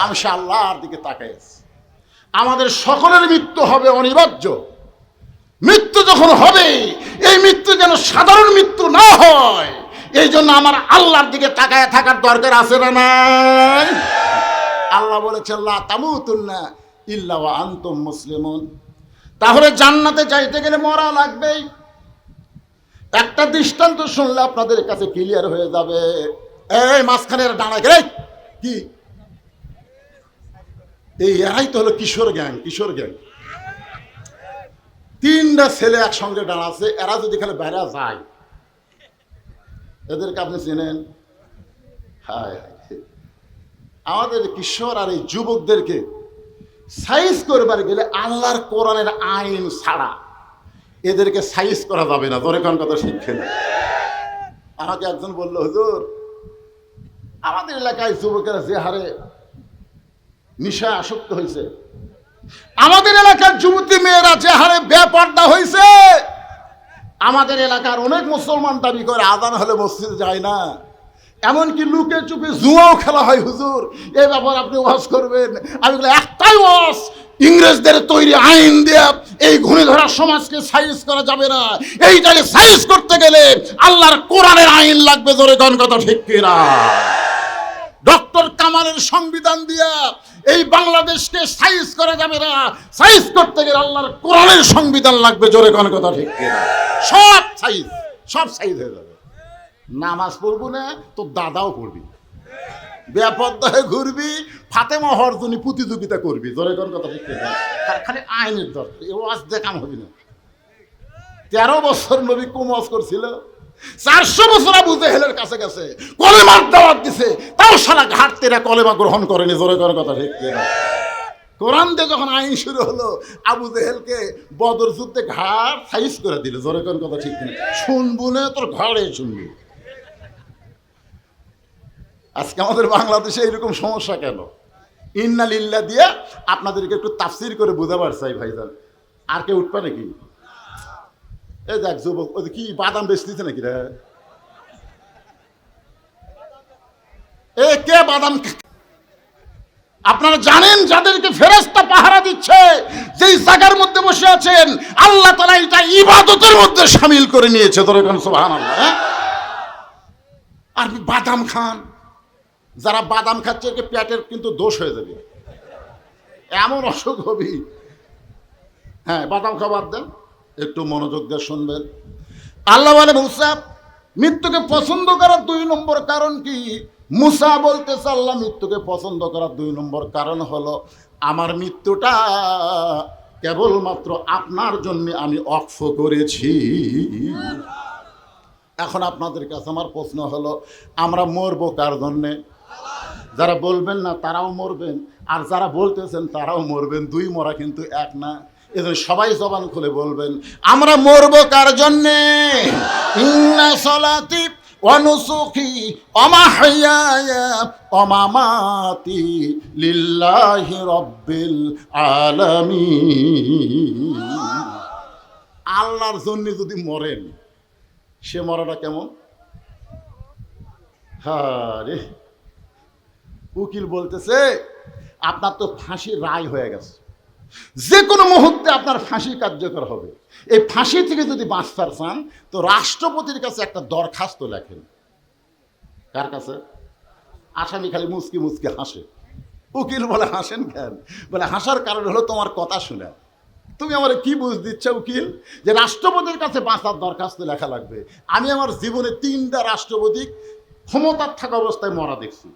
আমি সে আল্লাহর দিকে তাকাই আছি। আমাদের সকলের মৃত্যু হবে অনিবার্য। মৃত্যু যখন হবে, এই মৃত্যু যেন সাধারণ মৃত্যু না হয়, এই জন্য আমার আল্লাহর দিকে তাকায় থাকার দরকার আছে না নাই? আল্লাহ বলেছেন, লা তামুতুন্না ইল্লা ওয়া আনতুম মুসলিমুন। তাহলে জান্নাতে যাইতে গেলে মরা লাগবেই। একটা দৃষ্টান্ত শুনলে আপনাদের কাছে ক্লিয়ার হয়ে যাবে। এই মাঝখানের ডানা গেলে কি, এই এরাই তো হলো কিশোর গ্যাং। কিশোর গ্যাং, তিনটা ছেলে একসঙ্গে দাঁড়াচ্ছে, এরা যদি খালি বাইরে যায়, এদেরকে আপনি চেনেন? হায় আমাদের কিশোর আর এই যুবকদেরকে সাইজ করবার গেলে আল্লাহর কোরআনের আইন ছাড়া এদেরকে সাইজ করা যাবে না। তোর কোন কথা শিখছে না। আমাকে একজন বলল, হুজুর, আমাদের এলাকায় যুবকেরা যে হারে নিশা আসক্ত হয়েছে, আমাদের এলাকার যুবতী মেয়েরা যে হারে বেপর্দা হয়েছে, আমাদের এলাকার অনেক মুসলমান দাবি করে আজান হলে মসজিদে যায় না, এমনকি লুকে চুপে জুয়াও খেলা হয়। হুজুর, এই ব্যাপার আপনি ওয়াজ করবেন? আমি বলি, একটাই ওয়াজ, ইংরেজদের তৈরি আইন দিয়ে এই ঘূর্ণিধরা সমাজকে সাইজ করা যাবে না। এইটাকে সাইজ করতে গেলে আল্লাহর কোরআনের আইন লাগবে। জোরে কোন কথা ঠিক কিনা? ডক্টর কামালের সংবিধান দিয়া এই বাংলাদেশকে সাইজ করা যাবে না। সাইজ করতে গেলে আল্লাহর কোরআনের সংবিধান লাগবে। জোরে কোন কথা ঠিক কিনা? সব সাইজ, সব সাইজ হয়ে যাবে। নামাজ পড়বো না তো দাদাও পড়বি, বেপর্দা হয়ে ঘুরবি, ফাতেমা হওয়ার জন্য প্রতিযোগিতা করবি। জোরে কোন কথা ঠিক কিনা? খালি আইনের দরকার, এ ওয়াজ দেখাম হবি না। 13 বছর নবী কম ওয়াজ করছিল, 400 বছর আবু জেহেলের কাছে গেছে, কলেমার দাওয়াত দিছে, তাও সারা ঘাট তেরা কলেমা গ্রহণ করেনি। জোরে কোন কথা ঠিক কিনা? কোরআন দিয়ে যখন আইন শুরু হলো, আবু জেহেলকে বদর যুদ্ধে ঘাড় সাইজ করে দিল। জোরে কোন কথা ঠিক কিনা? শুনবো না তোর ঘাড়ে শুনবি। আজকে আমাদের বাংলাদেশে এরকম সমস্যা কেন? ইন্না লিল্লাহ দিয়ে আপনাদেরকে একটু তাফসির করে বোঝাবার চাই ভাইজান। আর কে উঠবে নাকি? এই দেখ যুবক, ওই কি বাদাম বেচতেছে নাকি রে? এ কে বাদাম? আপনারা জানেন যাদেরকে ফেরেশতা পাহারা দিচ্ছে, যেই জায়গার মধ্যে বসে আছেন, আল্লাহ তাআলা এটা ইবাদতের মধ্যে শামিল করে নিয়েছে। ধরে কোন সুবহানাল্লাহ। আর বাদাম খান, যারা বাদাম খাচ্ছে একে পেটের কিন্তু দোষ হয়ে যাবে, এমন অসুখ হবি। হ্যাঁ, বাদাম খাবার দেন, একটু মনোযোগ দিয়ে শুনবেন। আল্লাহ বলে, মুসা মৃত্যুকে পছন্দ করার 2 নম্বর কারণ কি? মুসা বলতেছে আল্লাহ মৃত্যুকে পছন্দ করার 2 নম্বর কারণ হলো আমার মৃত্যুটা কেবলমাত্র আপনার জন্য আমি অক্ষ করেছি। এখন আপনাদের কাছে আমার প্রশ্ন হলো, আমরা মরবো কার জন্যে? যারা বলবেন না তারাও মরবেন, আর যারা বলতেছেন তারাও মরবেন, 2 মরা কিন্তু এক না। এজন্য সবাই জবান খুলে বলবেন, আমরা মরবো কার জন্যে? ইন্না সলাতি ওয়া নুসুকি ওয়া মাহইয়ায়া ওয়া মামাতি লিল্লাহি রাব্বিল আলামিন। আল্লাহর জন্য যদি মরেন, সে মরাটা কেমন? রে উকিল বলতেছে আপনার তো ফাঁসির রায় হয়ে গেছে, যে কোনো মুহূর্তে আপনার ফাঁসি কার্যকর হবে। এই ফাঁসি থেকে যদি বাঁচতে চান তো রাষ্ট্রপতির কাছে একটা দরখাস্ত লেখেন। কার কাছে? আসামি খালি মুচকি মুচকি হাসে। উকিল বলে হাসেন কেন? বলে হাসার কারণ হলো তোমার কথা শুনে। তুমি আমার কি বুঝ দিচ্ছ উকিল যে রাষ্ট্রপতির কাছে বাঁচার দরখাস্ত লেখা লাগবে? আমি আমার জীবনে 3টা রাষ্ট্রপতি ক্ষমতার থাকা অবস্থায় মরা দেখছি।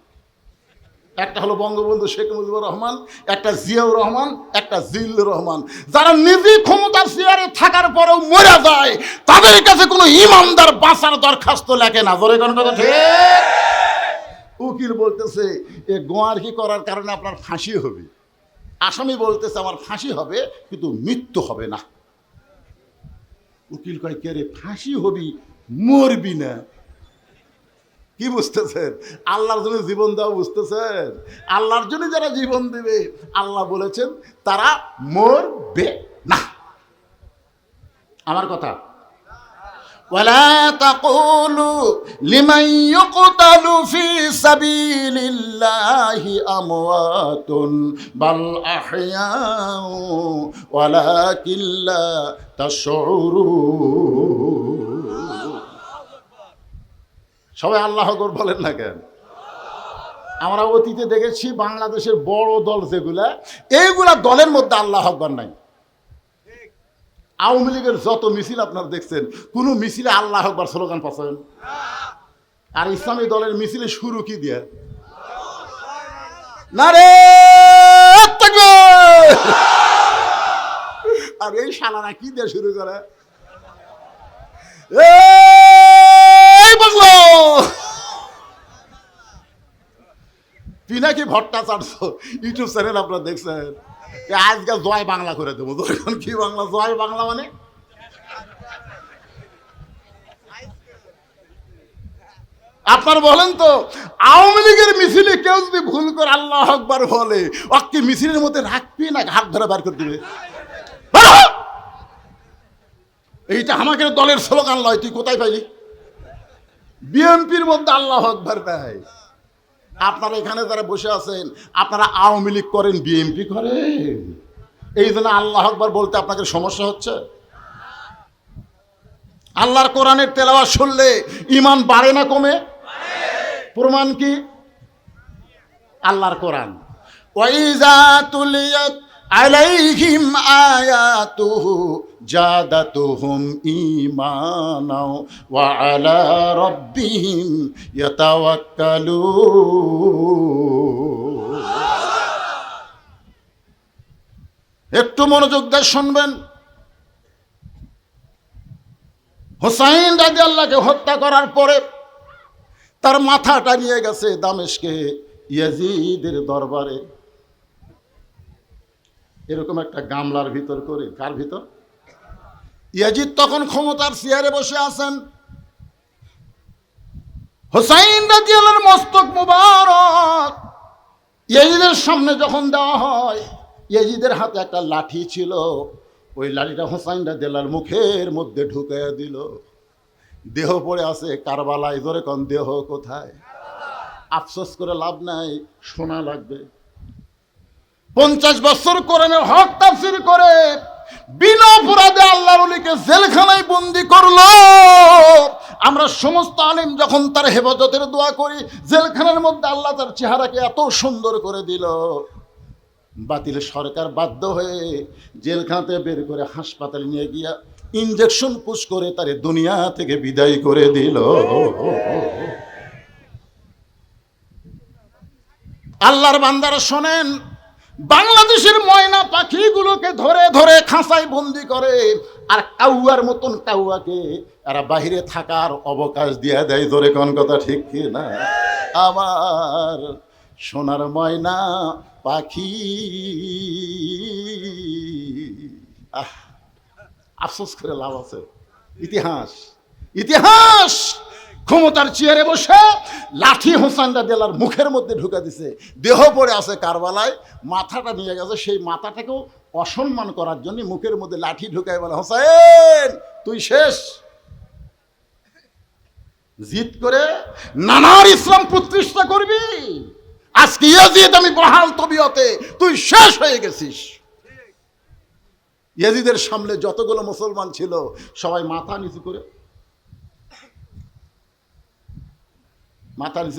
একটা হলো বঙ্গবন্ধু শেখ মুজিবুর রহমান, একটা জিয়াউর রহমান, একটা জিল্লুর রহমান। যারা নিজে ক্ষমতার চেয়ারে থাকার পরেও মরে যায়, তাদের কাছে কোনো ইমানদার বাঁচার দরখাস্ত লেখে না। জোরে কোন কথা ঠিক? উকিল বলতেছে এ গোয়ারকি করার কারণে আপনার ফাঁসি হবে। আসামি বলতেছে আমার ফাঁসি হবে কিন্তু মৃত্যু হবে না। উকিল কয় কে রে, ফাঁসি হবি মরবি না। কি বুঝতেছেন? আল্লাহর জন্য জীবন দেওয়া বুঝতেছেন? আল্লাহর জন্য যারা জীবন দেবে আল্লাহ বলেছেন তারা মরবে না। আমার কথা, ওয়ালা তাকুলু লিমান ইউকতালু ফি সাবিলিল্লাহি আমওয়াতুন বাল আহইয়াউ ওয়ালাকিন লা তাশউরুন। সবাই আল্লাহু আকবার বলেন না কেন? আমরা অতীতে দেখেছি বাংলাদেশের বড় দল যেগুলা, এইগুলা দলের মধ্যে আল্লাহু আকবার নাই। আওয়ামী লীগের যত মিছিল আপনারা দেখছেন, কোন মিছিলে আল্লাহু আকবার স্লোগান পাচ্ছেন? আর ইসলামী দলের মিছিলে শুরু কি দিয়ে? নারে তাকবীর। আর এই শালারা কি দিয়ে শুরু করে? এই বাংলা পিনাকি ভট্টাচার্য ইউটিউব চ্যানেল আপনারা দেখছেন, আজকে জয় বাংলা করে দেবো। কি বাংলা? জয় বাংলা মানে আপনার বলেন তো, আওয়ামী লীগের মিছিলে কেউ যদি ভুল করে আল্লাহু আকবার বলে, ওকে মিছিলের মধ্যে রাখবি না হাত ধরে বার করে দিবে? এইটা আমাকে দলের স্লোগান লয়। তুই কোথায় পাইলি? বিএনপির মধ্যে আল্লাহু আকবার নাই। আপনারা এখানে যারা বসে আছেন, আপনারা আওয়ামী লীগ করেন, বিএনপি করেন, এই জন্য আল্লাহু আকবার বলতে আপনাদের সমস্যা হচ্ছে। আল্লাহর কোরআনের তেলাওয়াত শুনলে ঈমান বাড়ে না কমে? প্রমাণ কি? আল্লাহর কোরআন, ওয়াইজা তুলিয়াত আলাইহিম আয়াতুহু জাদাতুহুম ঈমানাও ওয়া আলা রাব্বিহিম ইয়াতাওয়াক্কালুন। একটু মনোযোগ দিয়ে শুনবেন। হুসাইন রাদিয়াল্লাহকে হত্যা করার পরে তার মাথাটা নিয়ে গেছে দামেস্কে ইয়াজিদের দরবারে। এরকম একটা গামলার ভিতর করে। কার ভিতর? ইয়াজিদ তখন ক্ষমতার চেয়ারে বসে আছেন। হুসাইন রাদিয়াল্লাহর মস্তক মুবারক ইয়াজিদের সামনে যখন দেওয়া হয়, ইয়াজিদের হাতে একটা লাঠি ছিল, ওই লাঠিটা হুসাইন রাদিয়াল্লাহর মুখের মধ্যে ঢুকাইয়া দিল। দেহ পড়ে আছে কারবালায়। জোরে কোন দেহ কোথায়? আফসোস করে লাভ নাই, শোনা লাগবে। 50 বছর কোরআনের হক তাফসীর করে বিনা অপরাধে আল্লাহর ওলিকে জেলখানায় বন্দি করলো। আমরা সমস্ত আলেম যখন তার হেফাজতের দোয়া করি, জেলখানার মধ্যে আল্লাহ তার চেহারাকে এত সুন্দর করে দিল, বাতিল সরকার বাধ্য হয়ে জেলখানাতে বের করে হাসপাতালে নিয়ে গিয়া ইনজেকশন পুশ করে তারে দুনিয়া থেকে বিদায় করে দিল। আল্লাহর বান্দারা শোনেন, বাংলাদেশের ময়না পাখিগুলোকে ধরে ধরে খাঁচায় বন্দি করে, আর কাউয়ার মতন কাউয়াকে এরা বাহিরে থাকার অবকাশ দিয়ে দেয়। জোরে কোন কথা ঠিক কি না? আমার সোনার ময়না পাখি, আফসোস করে লাভ আছে। ইতিহাস, ইতিহাস ক্ষমতার চেয়ারে বসে লাঠি হোসেন রাদিয়াল্লাহর মুখের মধ্যে ঢুকা দিছে, দেহ পড়ে আছে কারবালায়, মাথাটা নিয়ে গেছে, সেই মাথাটাকেও অসম্মান করার জন্য মুখের মধ্যে লাঠি ঢুকায় বলে, হোসেন তুই শেষ। জিদ করে নানার ইসলাম প্রতিষ্ঠা করবি, আজকে ইয়াজিদ আমি বহাল তবিয়তে, তুই শেষ হয়ে গেছিস। ইয়াজিদের সামনে যতগুলো মুসলমান ছিল সবাই মাথা নিচু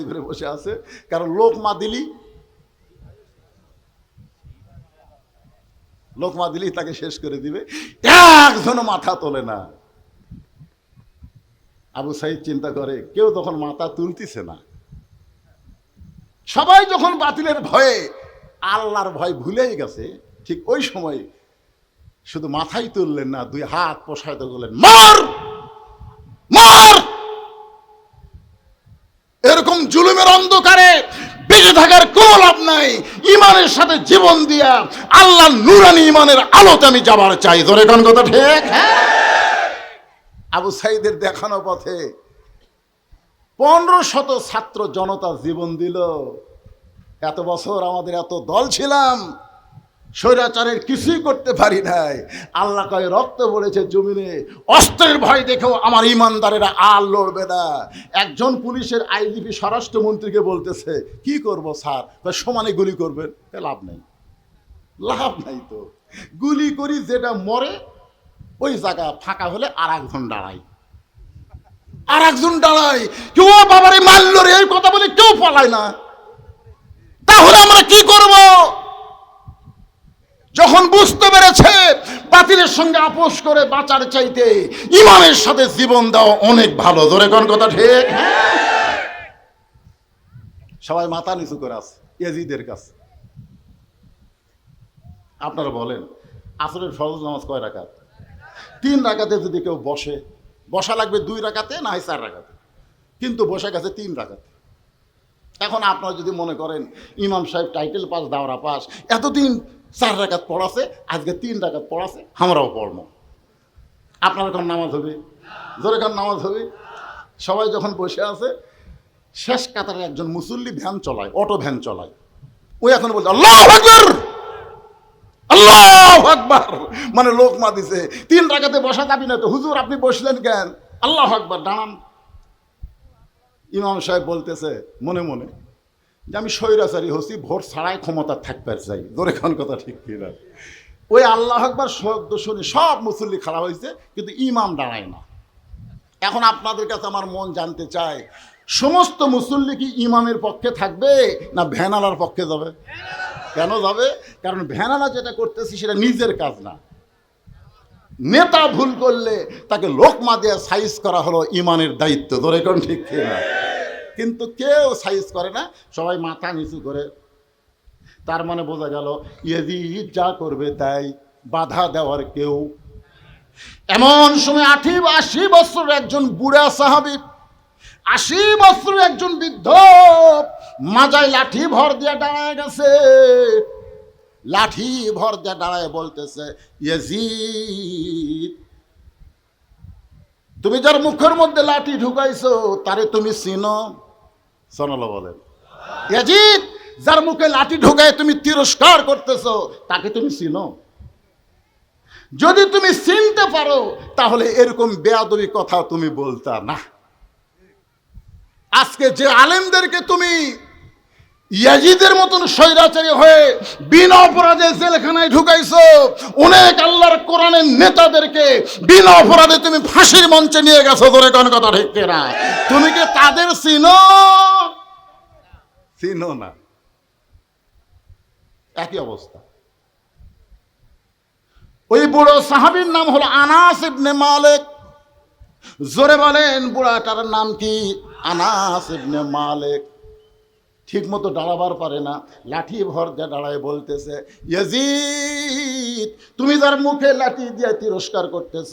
করে বসে আছে, কারণ লোকমা দিলি তাকে শেষ করে দিবে, একজনও মাথা তোলে না। আবু সাইদ চিন্তা করে, কেউ তখন মাথা তুলতিছে না, সবাই যখন বাতিলের ভয়ে আল্লাহর ভয় ভুলেই গেছে, ঠিক ওই সময় শুধু মাথাই তুললেন না, দুই হাত প্রসারিত করলেন, মার মার। এরকম জুলুমের অন্ধকারে বেঁচে থাকার কোনো লাভ নাই, ইমানের সাথে জীবন দিয়া আল্লাহর নূরানি ইমানের আলোতে আমি যাবার চাই। জোরে কোন কথা ঠিক? আবু সাইদের দেখানো পথে 1500 ছাত্র জনতা জীবন দিল। এত বছর আমাদের এত দল ছিলাম, স্বৈরাচারের কিছুই করতে পারি নাই। আল্লাহ কয় রক্ত বলেছে জমিনে, অস্ত্রের ভয় দেখেও আমার ইমানদারেরা আর লড়বে না। একজন পুলিশের আইজিপি স্বরাষ্ট্রমন্ত্রীকে বলতেছে, কি করব স্যার? সমানে গুলি করবেন। লাভ নাই, লাভ নাই তো, গুলি করি যেটা মরে ওই জায়গা ফাঁকা হলে আর একজন দাঁড়ায়, কেউ বাবারে মারল রে এই কথা বলে কেউ পালায় না। তাহলে আমরা কি করব? যখন বুঝতে পেরেছে বাতিলের সঙ্গে আপোষ করে বাঁচার চাইতে ইমানের সাথে জীবন দেওয়া অনেক ভালো। জোরে কোন কথা ঠিক? সবাই মাথা নিচু করে আছে ইয়াজিদের কাছে। আপনারা বলেন, আসরের ফরজ নামাজ কয় রাকাত? 3 রাকাতে যদি কেউ বসা লাগবে 2 রাকাতে, না হয় 4 রাকাতে, কিন্তু বসে গেছে 3 রাকাতে। এখন আপনারা যদি মনে করেন ইমাম সাহেব টাইটেল পাস, দাওরা পাস, এতদিন 4 রাকাত পড়াছে, আজকে 3 রাকাত পড়াছে, আমরাও পড়বো। আপনার এখন নামাজ হবে? জোরে এখন নামাজ হবে। সবাই যখন বসে আছে, শেষ কাতারে একজন মুসল্লি ভ্যান চলায়, অটো ভ্যান চলায়, ওই এখন বলছে আল্লাহু আকবার, আল্লাহু আকবার, মানে লোকমা দিছে। 3 রাকাতে বসা যাবি না তো, হুজুর আপনি বসলেন কেন? আল্লাহু আকবার, দাঁড়ান। ইমাম সাহেব বলতেছে মনে মনে যে আমি স্বৈরাচারী হচ্ছি, ভোট ছাড়াই ক্ষমতা থাকতে চাই। জোরে কোন কথা ঠিক কিনা? ওই আল্লাহু আকবার শব্দ শুনে সব মুসল্লি খাড়া হয়েছে, কিন্তু ইমাম দাঁড়ায় না। এখন আপনাদের কাছে আমার মন জানতে চায়, সমস্ত মুসল্লি কি ইমামের পক্ষে থাকবে না ভ্যানালার পক্ষে যাবে? কেন যাবে? কারণ ভ্যানালা যেটা করতেছি সেটা নিজের কাজ না। নেতা ভুল করলে তাকে লোকমা দিয়ে সাইজ করা হলো ইমানের দায়িত্ব। ধরে কোন ঠিক কিনা? কিন্তু কেউ সাইজ করে না, সবাই মাথা নিচু করে। তার মানে বোঝা গেল ইয়াজিদ যা করবে তাই, বাধা দেওয়ার কেউ। এমন সময় 80 বছর একজন বুড়া সাহাবী, 80 বছর একজন বৃদ্ধ মাজায় লাঠি ভর দিয়ে দাঁড়ায় গেছে। লাঠি ভর দিয়ে দাঁড়ায় বলতেছে, ইয়াজিদ তুমি যার মুখের মধ্যে লাঠি ঢুকাইছো তারে তুমি চিনো? সোনালো বলেন, ইয়াজিদ যার মুখে লাঠি ঢুকায় তুমি তিরস্কার করতেছো তাকে তুমি চিনো? যদি তুমি চিনতে পারো তাহলে এরকম বেয়াদবি কথা তুমি বলতা না। আজকে যে আলেমদেরকে তুমি ইয়াজিদের মতন স্বৈরাচারী হয়ে বিনা অপরাধে জেলখানায় ঢুকাইছো, অনেক আল্লাহর কোরআনের নেতাদেরকে বিনা অপরাধে তুমি ফাঁসির মঞ্চে নিয়ে গেছো। ধরে কোন কথা ঠিক না? তুমি কি তাদের চিনো? চিনো না। একই অবস্থা। ওই বুড়ো সাহাবীর নাম হলো আনাস ইবনে মালিক। জোরে বলেন বুড়াটার নাম কি? আনাস ইবনে মালিক। ঠিক মতো দাঁড়াবার পারে না, লাঠি ভর দিয়ে দাঁড়ায় বলতেছে, ইয়াজিদ, তুমি যার মুখে লাঠি দিয়ে তিরস্কার করতেছ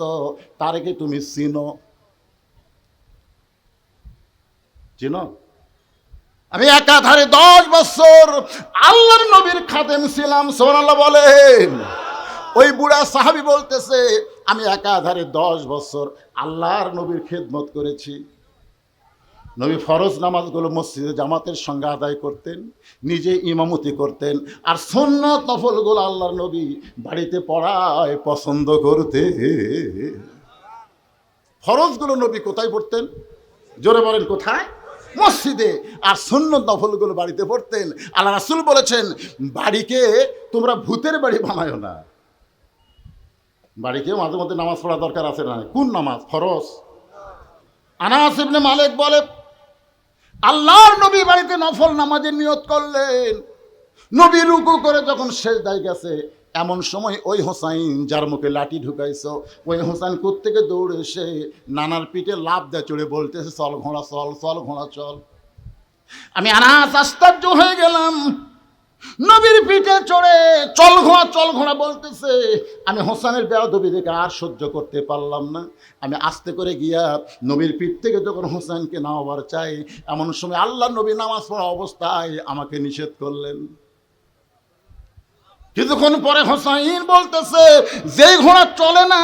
তার কি তুমি চিনো? চিনো? আমি একাধারে 10 বছর আল্লাহর নবীর খাদেম ছিলাম। সুবহানাল্লাহ বলেন। ওই বুড়া সাহাবী বলতেছে, আমি একাধারে 10 বছর আল্লাহর নবীর খেদমত করেছি। নবী ফরজ নামাজগুলো মসজিদে জামাতের সঙ্গে আদায় করতেন, নিজে ইমামতি করতেন, আর সুন্নত নফলগুলো আল্লাহর নবী বাড়িতে পড়ায় পছন্দ করতে। ফরজগুলো নবী কোথায় পড়তেন? জোরে বলেন কোথায়? মসজিদে। আর সুন্নত নফলগুলো বাড়িতে পড়তেন। আল্লাহ রাসূল বলেছেন, বাড়িকে তোমরা ভূতের বাড়ি বানায়ো না। বাড়িকে মাঝে মধ্যে নামাজ পড়া দরকার আছে না? কোন নামাজ? ফরজ। আনাস ইবনে মালিক বলে, আল্লাহর নবী বাড়িতে নফল নামাজের নিয়ত করলেন। নবী রুকু করে যখন সেজদায় গেছে, এমন সময় ওই হোসাইন যার মুখে লাঠি ঢুকাইছো, ওই হোসাইন কোত্থেকে দৌড়ে এসে নানার পিঠে লাফ দিয়ে চড়ে বলতেছে, চল ঘোড়া চল, চল ঘোড়া চল। আমি আনাস আশ্চর্য হয়ে গেলাম। নবীর পিঠে চড়ে চল ঘোড়া বলতেছে। আমি হোসেনের বেয়াদবি দেখে আর সহ্য করতে পারলাম না। আমি আস্তে করে গিয়া নবীর পিঠ থেকে যখন হোসেনকে নামাবার চাই, এমন সময় আল্লাহ নবী নামাজ পড়া অবস্থায় আমাকে নিষেধ করলেন। কিছুক্ষণ পরে হোসাইন বলতেছে, যেই ঘোড়া চলে না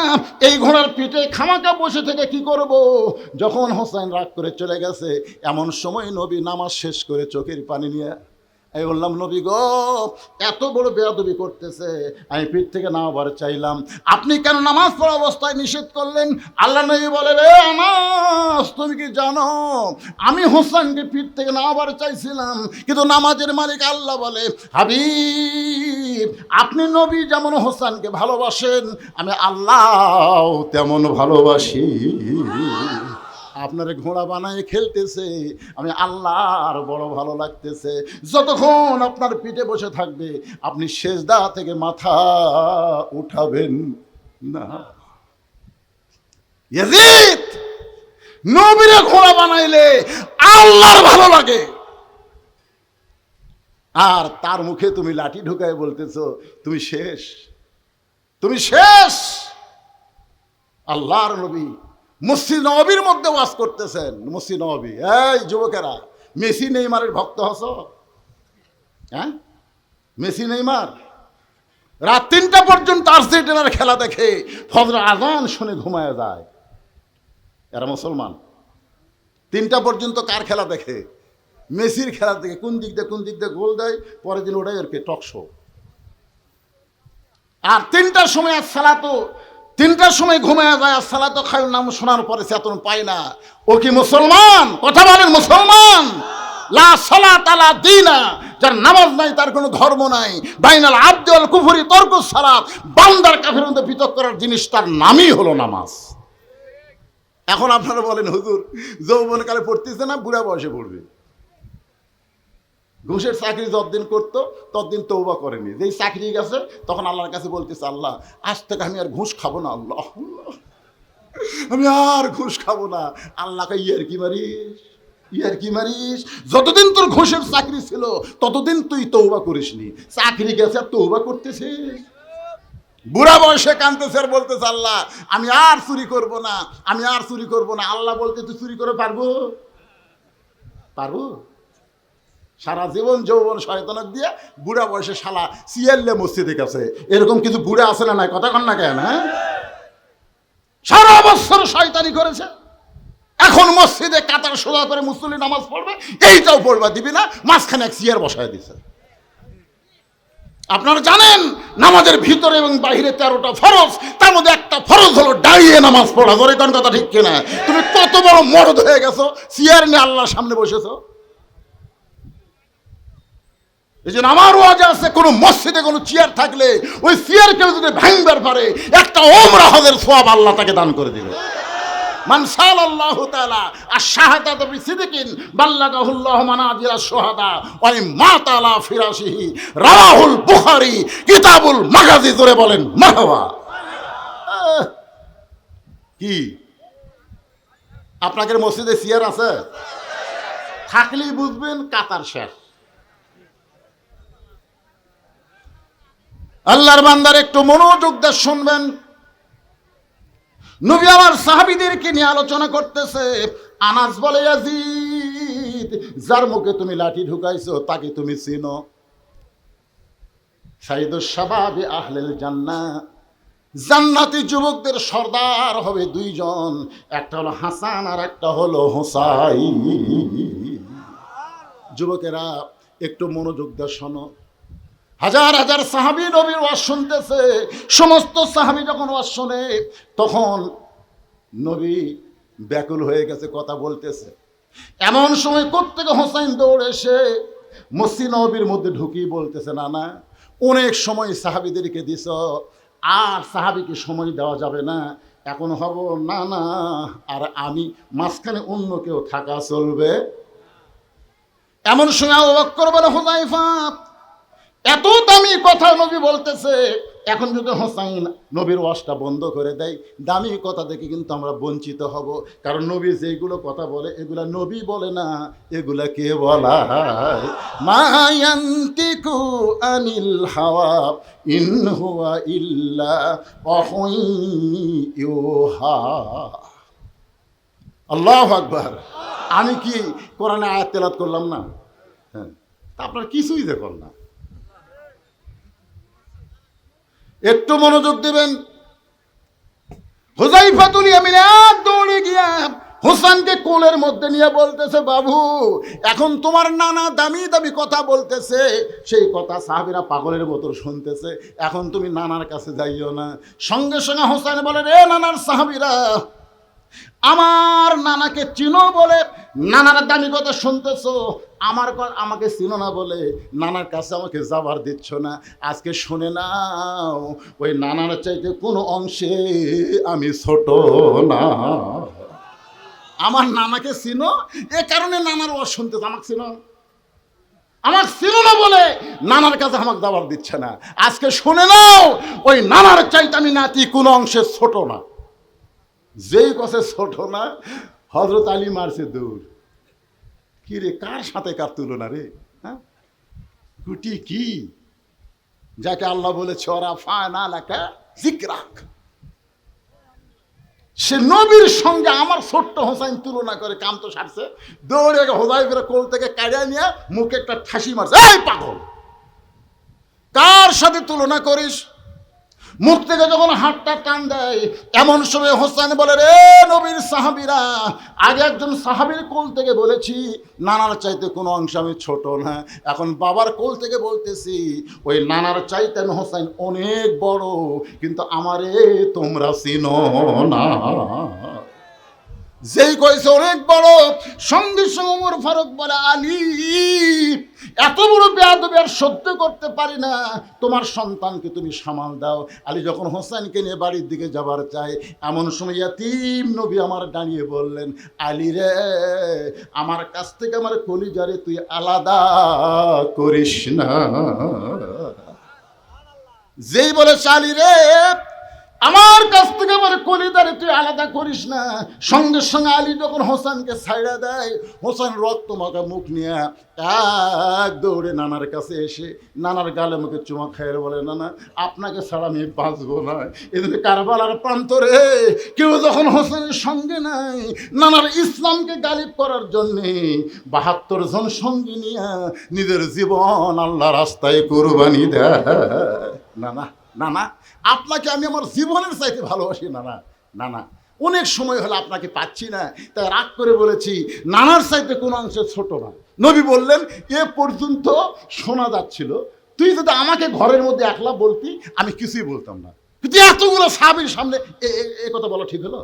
এই ঘোড়ার পিঠে খামাকা বসে থেকে কি করব? যখন হোসাইন রাগ করে চলে গেছে, এমন সময় নবী নামাজ শেষ করে চোখের পানি নিয়ে আমি বললাম, নবী গো, এত বড় বেয়াদবি করতেছে, আমি পিঠ থেকে নামাবার চাইলাম, আপনি কেন নামাজ পড়া অবস্থায় নিষেধ করলেন? আল্লাহ নবী বলে, রে আনাস, তুমি কি জানো আমি হোসেনকে পিঠ থেকে নামাবার চাইছিলাম, কিন্তু নামাজের মালিক আল্লাহ বলে, হাবিব, আপনি নবী যেমন হোসেনকে ভালোবাসেন, আমি আল্লাহ তেমন ভালোবাসি। আপনার ঘোড়া বানায় খেলতেছে, আমি আল্লাহর বড় ভালো লাগতেছে। যতক্ষণ আপনার পিঠে বসে থাকবে, আপনি সেজদা থেকে মাথা উঠাবেন না। ইয়াজিদ, নবীরে ঘোড়া বানাইলে আল্লাহর ভালো লাগে, আর তার মুখে তুমি লাঠি ঢুকায় বলতেছো তুমি শেষ, তুমি শেষ। আল্লাহর নবী মসজিদ নববীর মধ্যে ওয়াজ করতেছেন। মসজিদ নববী, এই যুবকেরা, মেসি নেইমারের ভক্ত হস? হ্যাঁ, মেসি নেইমার রাত 3টা পর্যন্ত আর্জেন্টিনার খেলা দেখে, ফজর আজান শুনে ঘুমায় যায়। এরা মুসলমান। 3টা পর্যন্ত কার খেলা দেখে? মেসির খেলা দেখে। কোন দিক দিয়ে গোল দেয়, পরের দিন ওটাই আর কি টক শো। আর 3টার সময় আর সালাতো, 3টার সময় ঘুমায় যায়, আর সালাতো খায়ুর নাম শোনার পরে চেতন পায় না। ও কি মুসলমান? কথা বলেন, মুসলমান? লা সালাত আলা দীনা, যার নামাজ নাই তার কোনো ধর্ম নাই। বাইনাল আবদি ওয়াল কুফরি তরকুস সালাত, বান্দার কাফেরের মধ্যে পৃথক করার জিনিস তার নামই হলো নামাজ। এখন আপনারা বলেন, হুজুর যৌবনকালে পড়তেছে না, বুড়া বয়সে পড়বে? ঘুষের চাকরি যতদিন করতো ততদিন তওবা করেনি। যেই চাকরি গেছে তখন আল্লাহর কাছে বলতেছে, আল্লাহ, আজ থেকে আমি আর ঘুষ খাবো না, আল্লাহ আমি আর ঘুষ খাবো না। আল্লাহকে ইয়ার কি মারিস? যতদিন তোর ঘুষের চাকরি ছিল ততদিন তুই তওবা করিসনি, চাকরি গেছে আর তওবা করতেছিস। বুড়া বয়সে কাঁদতেছে আর বলতেছে, আল্লাহ আমি আর চুরি করব না, আমি আর চুরি করব না। আল্লাহ বলতে, তুই চুরি করে পারবো? সারা জীবন যৌবন শয়তানত দিয়ে বুড়া বয়সে শালা সিয়াল্লে মসজিদে গেছে। এরকম কিছু বুড়া আছে না? নাই কথা কন না কেন? হ্যাঁ, সারা বছর শয়তানি করেছে, এখন মসজিদে কাতার সোজা করে মুসল্লি নামাজ পড়বে, এইটাও পড়বা দিবি না, মাঝখানে এক চেয়ার বসায় দিছে। আপনারা জানেন নামাজের ভিতরে এবং বাহিরে 13টা ফরজ, তার মধ্যে একটা ফরজ হলো দাঁড়িয়ে নামাজ পড়া। ধরে কোন কথা ঠিক কিনা? তুমি কত বড় মরদ হয়ে গেছো, চেয়ার নিয়ে আল্লাহর সামনে বসেছো। এই জন্য আমার ওয়াজ আছে, কোনো মসজিদে কোনো চেয়ার থাকলে ওই চেয়ার কেউ যদি ভাঙবার পারে, একটা ওমরা হজের সওয়াব আল্লাহ তাকে দান করে দিবে। মান সাল্লাল্লাহু তাআলা আশ-শাহাদাতু বিসিদকিন বাল্লাগাহুল্লাহু মানাজিলা শুহাদা ওয়া মাতা আলা ফিরাশিহি, রাওয়াহুল বুখারী কিতাবুল মাগাজি। জোরে বলেন মারহাবা। কি আপনাদের মসজিদে চেয়ার আছে? থাকলেই বুঝবেন কাতার শেষ। আল্লাহর বান্দার একটু মনোযোগ দিয়ে শুনবেন। নবী আমার সাহাবীদেরকে নিয়ে আলোচনা করতেছে। আনাস বলে, ইয়াজিদ, যার মুখে তুমি লাঠি ঢুকাইছো তাকে তুমি চিনো? সাইয়্যিদুশ শাবাবি আহলিল জান্নাহ, জান্নাতি যুবকদের সর্দার হবে দুইজন, একটা হলো হাসান আর একটা হলো হুসাইন। যুবকেরা একটু মনোযোগ দিয়ে শোনো। হাজার হাজার সাহাবী নবীর ওয়াজ শুনতেছে। সমস্ত সাহাবী যখন ওয়াজ শোনে তখন নবী ব্যাকুল হয়ে গেছে, কথা বলতেছে। এমন সময় কোত্থেকে হোসাইন দৌড়ে এসে মসজিদ নববীর মধ্যে ঢুকিয়ে বলতেছে, না না, অনেক সময় সাহাবীদেরকে দিছ, আর সাহাবীকে সময় দেওয়া যাবে না, এখন হব না না, আর আমি মাঝখানে অন্য কেউ থাকা চলবে। এমন সময় আবু বকর বলে, হুযায়ফা, এত দামি কথা নবী বলতেছে, এখন যদি হোসাইন নবীর ওয়াজটা বন্ধ করে দেয়, দামি কথা দেখে কিন্তু আমরা বঞ্চিত হব। কারণ নবী যেগুলো কথা বলে এগুলা নবী বলে না, এগুলা কে বলা? মা ইয়ান্তিকু আনিল হাওয়া ইন হুয়া ইল্লা ওয়াহয়ুন ইউহা। আল্লাহু আকবার। আমি কি কোরআনে আয়াত তেলাওয়াত করলাম না? হ্যাঁ, তা আপনার কিছুই দেখুন না। একটু মনোযোগ দিবেন। হুযায়ফাতুল ইয়ামিন দৌড়ে গিয়া হোসেনকে কোলের মধ্যে নিয়ে বলতেছে, বাবু, এখন তোমার নানা দামি দামি কথা বলতেছে, সেই কথা সাহাবীরা পাগলের মতো শুনতেছে, এখন তুমি নানার কাছে যাইও না। সঙ্গে সঙ্গে হোসেন বলে, রে নানার সাহাবীরা, আমার নানাকে চিনো বলে নানার দামি কথা শুনতেছো, আমাকে চিনো না বলে নানার কাছে আমাকে যাবার দিচ্ছ না। আজকে শুনে নাও, ওই নানার চাইতে কোনো অংশে আমি ছোট না। আমার নানাকে চিনো, এ কারণে নানার ওয়াজ শুনতেছ। আমাকে চিনো, আমাকে চিনো না বলে নানার কাছে আমাকে যাবার দিচ্ছে না। আজকে শুনে নাও, ওই নানার চাইতে আমি নাতি কোনো অংশে ছোট না। যেই কথা ছোট না, হযরত আলী মারছে দৌড়। কি রে, কার সাথে কার তুলনা রে? হ্যাঁ, কুটি কি, যাকে আল্লাহ বলেছে ওরা ফানা লাকা যিকরাক, সে নবীর সঙ্গে আমার ছোট্ট হোসাইন তুলনা করে কাম তো সারছে। দৌড়ে হুযায়ফার কোল থেকে কাড়িয়ে নিয়ে মুখে একটা ঠাসি মারছে। এই পাগল, কার সাথে তুলনা করিস? মুখ থেকে যখন হাতটা টান দেয়, এমন সময় হোসেন বলে, রে নবীর সাহাবীরা, আগে একজন সাহাবীর কোল থেকে বলেছি নানার চাইতে কোনো অংশ আমি ছোট না, এখন বাবার কোল থেকে বলতেছি ওই নানার চাইতে আমি হোসেন অনেক বড়, কিন্তু আমারে তোমরা চিনো না। যেই কইছে অনেক বড়, সঙ্গে সঙ্গে ওমর ফারুক বলে, আলী, এত বড় বেয়াদবি আর সহ্য করতে পারি না, তোমার সন্তানকে তুমি সামাল দাও। আলী যখন হোসেনকে নিয়ে বাড়ির দিকে যাবার চায়, এমন সময় ইয়াতীম নবী আমার দাঁড়িয়ে বললেন, আলী রে, আমার কাছ থেকে আমার কলিজারে তুই আলাদা করিস না। যেই বলেছে আলী রে, আমার কাছ থেকে আমার কলিজারে তুই আলাদা করিস না, সঙ্গে সঙ্গে আলী যখন হোসেনকে ছাইড়া দেয়, হোসেন রক্ত মাখা মুখ নিয়ে এক দৌড়ে নানার কাছে এসে নানার গালে মুখে চুমা খাইয়ে বলে, নানা, আপনাকে ছাড়া আমি বাঁচবো না। এদিকে কারবালার প্রান্তরে কেউ যখন হোসেনের সঙ্গে নাই, নানার ইসলামকে গালিব করার জন্যে ৭২ জন সঙ্গী নিয়ে নিজের জীবন আল্লাহ রাস্তায় কুরবানি দেয়। নানা, নানা, আপনাকে আমি আমার জীবনের চাইতে ভালোবাসি নানা। নানা, অনেক সময় হলো আপনাকে পাচ্ছি না, তাই রাগ করে বলেছি নানার চাইতে কোনো অংশে ছোট না। নবী বললেন, এ পর্যন্ত শোনা যাচ্ছিল, তুই যদি আমাকে ঘরের মধ্যে একলা বলতি আমি কিছুই বলতাম না, কিন্তু এতগুলো সাহাবীর সামনে এ কথা বলা ঠিক হলো?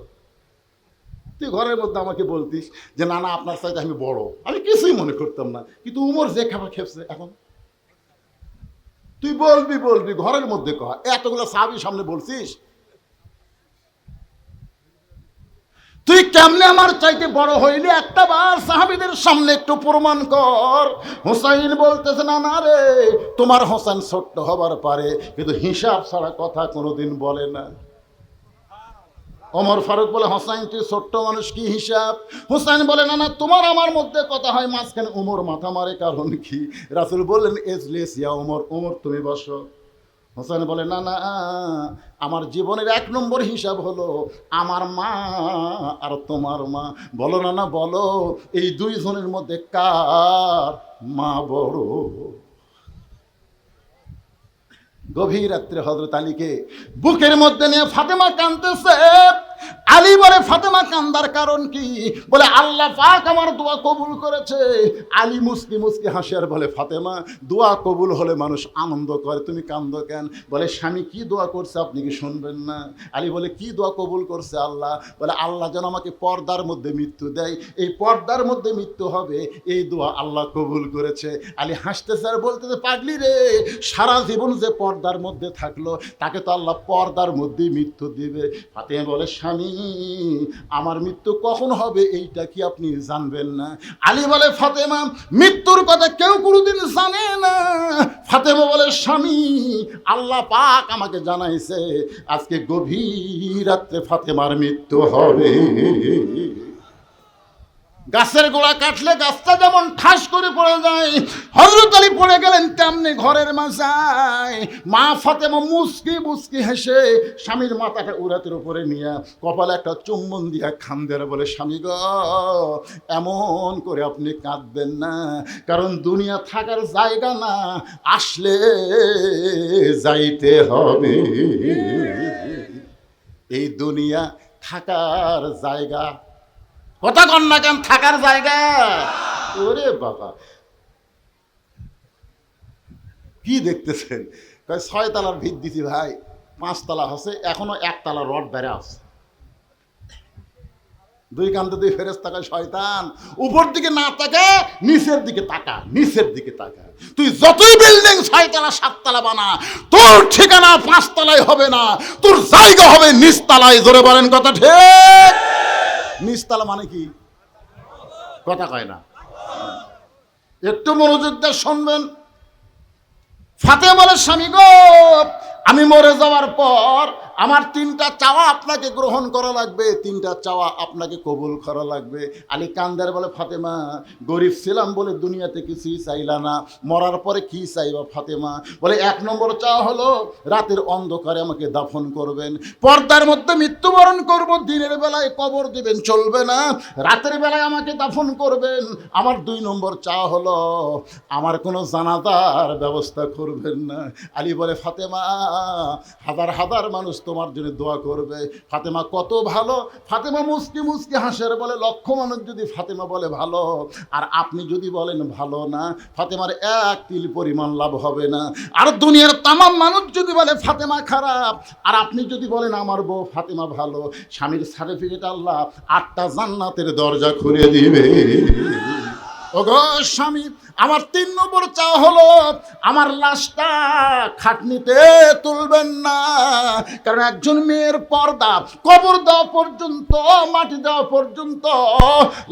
তুই ঘরের মধ্যে আমাকে বলতিস যে নানা আপনার চাইতে আমি বড়, আমি কিছুই মনে করতাম না, কিন্তু উমর যে খাবার খেপছে এখন তুই বলবি ঘরের মধ্যে কহ, এতগুলো সাহাবীর সামনে বলছিস, তুই কেমনে আমার চাইতে বড় হইলি? একটা বার সাহাবীদের সামনে একটু প্রমাণ কর। হোসাইন বলতেছে, না না রে, তোমার হোসেন ছোট্ট হবার পারে, কিন্তু হিসাব ছাড়া কথা কোনোদিন বলে না। ওমর ফারুক বলে, হোসাইন তুই ছোট্ট মানুষ, কি হিসাব? হোসাইন বলে, না না, তোমার আমার মধ্যে কথা হয়, মাঝখানে উমর মাথা মারে, কারণ কি? রাসূল বললেন, এজলিস ইয়া উমর, উমর তুমি বসো। হোসেন বলে, না না, আমার জীবনের 1 নম্বর হিসাব হলো আমার মা আর তোমার মা। বলো না না, বলো, এই 2 জনের মধ্যে কার মা বড়? গভীর রাত্রে হযরত আলীকে বুকের মধ্যে নিয়ে ফাতেমা কাঁদতেছে। আলী বলে, ফাতেমা কান্দার কারণ কি? বলে, আল্লাহ পাক আমার দোয়া কবুল করেছে। আলী মুস্কি মুস্কি হাসি আর বলে, ফাতেমা, দোয়া কবুল হলে মানুষ আনন্দ করে, তুমি কান্দো কেন? বলে, স্বামী কি দোয়া করছে আপনি কি শুনবেন না? আলী বলে, কি দোয়া কবুল করছে আল্লাহ? বলে, আল্লাহ যেন আমাকে পর্দার মধ্যে মৃত্যু দেয়, এই পর্দার মধ্যে মৃত্যু হবে, এই দোয়া আল্লাহ কবুল করেছে। আলী হাসতেছে আর বলতেছে, পাগলি রে, সারা জীবন যে পর্দার মধ্যে থাকলো তাকে তো আল্লাহ পর্দার মধ্যেই মৃত্যু দিবে। ফাতেমা বলে, স্বামী, আমার মৃত্যু কখন হবে এইটা কি আপনি জানবেন না? আলী বলে, ফাতেমা, মৃত্যুর কথা কেউ কোনোদিন জানে না। ফাতেমা বলে, স্বামী, আল্লাহ পাক আমাকে জানাইছে আজকে গভীর রাত্রে ফাতেমার মৃত্যু হবে। গাছের গোড়া কাটলে গাছটা যেমন ঠাস করে পড়ে যায়, হযরত আলী পড়ে গেলেন তেমনি ঘরের মাঝায়। মা ফাতেমা মুস্কি মুস্কি হেসে স্বামীর মাথাটা উরাতের উপরে নিয়ে কপালে একটা চুম্বন দিয়া খান্দের বলে, স্বামী গো, এমন করে আপনি কাঁদবেন না, কারণ দুনিয়া থাকার জায়গা না, আসলে যাইতে হবে। এই দুনিয়া থাকার জায়গা, কথা কন না কেন, থাকার জায়গা? ওরে বাবা, কি দেখতেছেন? 6 তলার ভিত দিছি ভাই, 5 তলা হচ্ছে, এখনো 1 তলা রড বেড়ে আছে। 2 কান্দে 2 ফেরেশতা, শয়তান উপর দিকে না তাকা, নিচের দিকে তাকা, নিচের দিকে তাকা। তুই যতই বিল্ডিং 6 তলা 7 তলা বানা, তোর ঠিকানা 5 তলায় হবে না, তোর জায়গা হবে নিচ তলায়। জোরে বলেন কথা ঠিক? নিচতলা মানে কি? কথা কয় না, একটু মনোযোগ দিয়ে শুনবেন। ফাতেমা বলে, স্বামী গো, আমি মরে যাওয়ার পর আমার 3টা চাওয়া আপনাকে গ্রহণ করা লাগবে, 3টা চাওয়া আপনাকে কবুল করা লাগবে। আলী কান্দার বলে, ফাতেমা, গরিব ছিলাম বলে দুনিয়াতে কিছুই চাইলা না, মরার পরে কি চাইবা ফাতেমা? বলে, 1 নম্বর চাওয়া হলো রাতের অন্ধকারে আমাকে দাফন করবেন, পর্দার মধ্যে মৃত্যুবরণ করব, দিনের বেলায় কবর দিবেন চলবে না, রাতের বেলায় আমাকে দাফন করবেন। আমার 2 নম্বর চাওয়া হলো আমার কোনো জানাজার ব্যবস্থা করবেন না। আলী বলে, ফাতেমা, হাজার হাজার মানুষ তোমার জন্য দোয়া করবে। ফাতেমা কত ভালো। ফাতেমা মুস্কি মুস্কি হাসের বলে, 1,00,000 মানুষ যদি ফাতেমা বলে ভালো, আর আপনি যদি বলেন ভালো না, ফাতেমার 1 তিল পরিমাণ লাভ হবে না। আর দুনিয়ার তামাম মানুষ যদি বলে ফাতেমা খারাপ, আর আপনি যদি বলেন আমার বউ ফাতেমা ভালো, স্বামীর সার্টিফিকেট আল্লাহ 8টা জান্নাতের দরজা খুলে দিবে। ওগো স্বামী, আমার 3 নম্বর চাওয়া হলো আমার লাশটা খাটনিতে তুলবেন না, কারণ একজন মেয়ের পর্দা কবর দেওয়া পর্যন্ত, মাটি দেওয়া পর্যন্ত,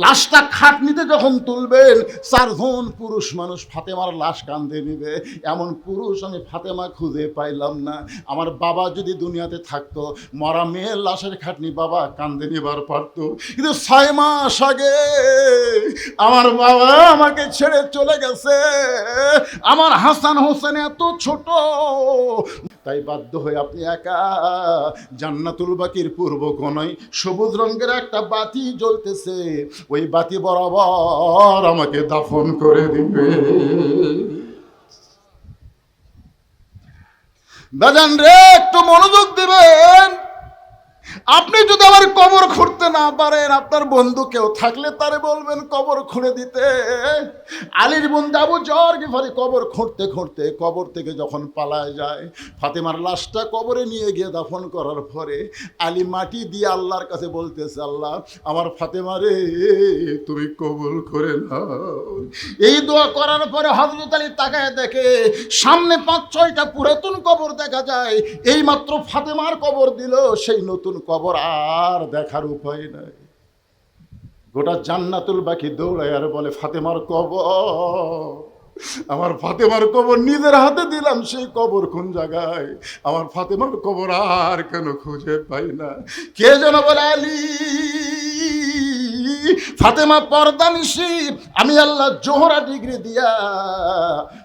লাশটা খাটনিতে যখন তুলবেন 4 জন পুরুষ মানুষ ফাতেমার লাশ কাঁধে নিবে। এমন পুরুষ আমি ফাতেমা খুঁজে পাইলাম না। আমার বাবা যদি দুনিয়াতে থাকতো, মরা মেয়ের লাশের খাটনি বাবা কাঁধে নিবার পারত, কিন্তু 6 মাস আগে আমার বাবা আমাকে ছেড়ে চলে গেছে। আমার হাসান হোসেন এত ছোট, তাই বাধ্য হয়ে আপনি একা জান্নাতুল বাকির পূর্ব কোণায় সবুজ রঙের একটা বাতি জ্বলতেছে, ওই বাতি বরাবর আমাকে দাফন করে দিবে। বাজান রে, একটু মনোযোগ দিবেন। আপনি যদি আমার কবর খুঁড়তে না পারেন, আপনার বন্ধু কেউ থাকলে তারে বলবেন কবর খুঁড়ে দিতে। আলীর বন্ধু আবু যর গিফারি কবর খুঁড়তে খুঁড়তে কবর থেকে যখন পালায় যায়, ফাতেমার লাশটা কবরে নিয়ে গিয়ে দাফন করার পরে আলী মাটি দিয়ে আল্লাহর কাছে বলতেছে, আল্লাহ, আমার ফাতেমা রে তুমি কবুল করে নাও। এই দোয়া করার পরে হযরত আলী তাকায় দেখে সামনে 5-6টা পুরাতন কবর দেখা যায়। এই মাত্র ফাতেমার কবর দিল, সেই নতুন কবর আর দেখার উপায় নাই। গোটা জান্নাতুল বাকি দৌড়ায় আর বলে, ফাতেমার কবর আমার ফাতেমার কবর নিজের হাতে দিলাম, সেই কবর কোন জায়গায়? আমার ফাতেমার কবর আর কেন খুঁজে পাই না? কে যেন বলে, আলী ফাতেমা পর্দা নিশি, আমি আল্লাহ জোহরা ডিগ্রি দিয়া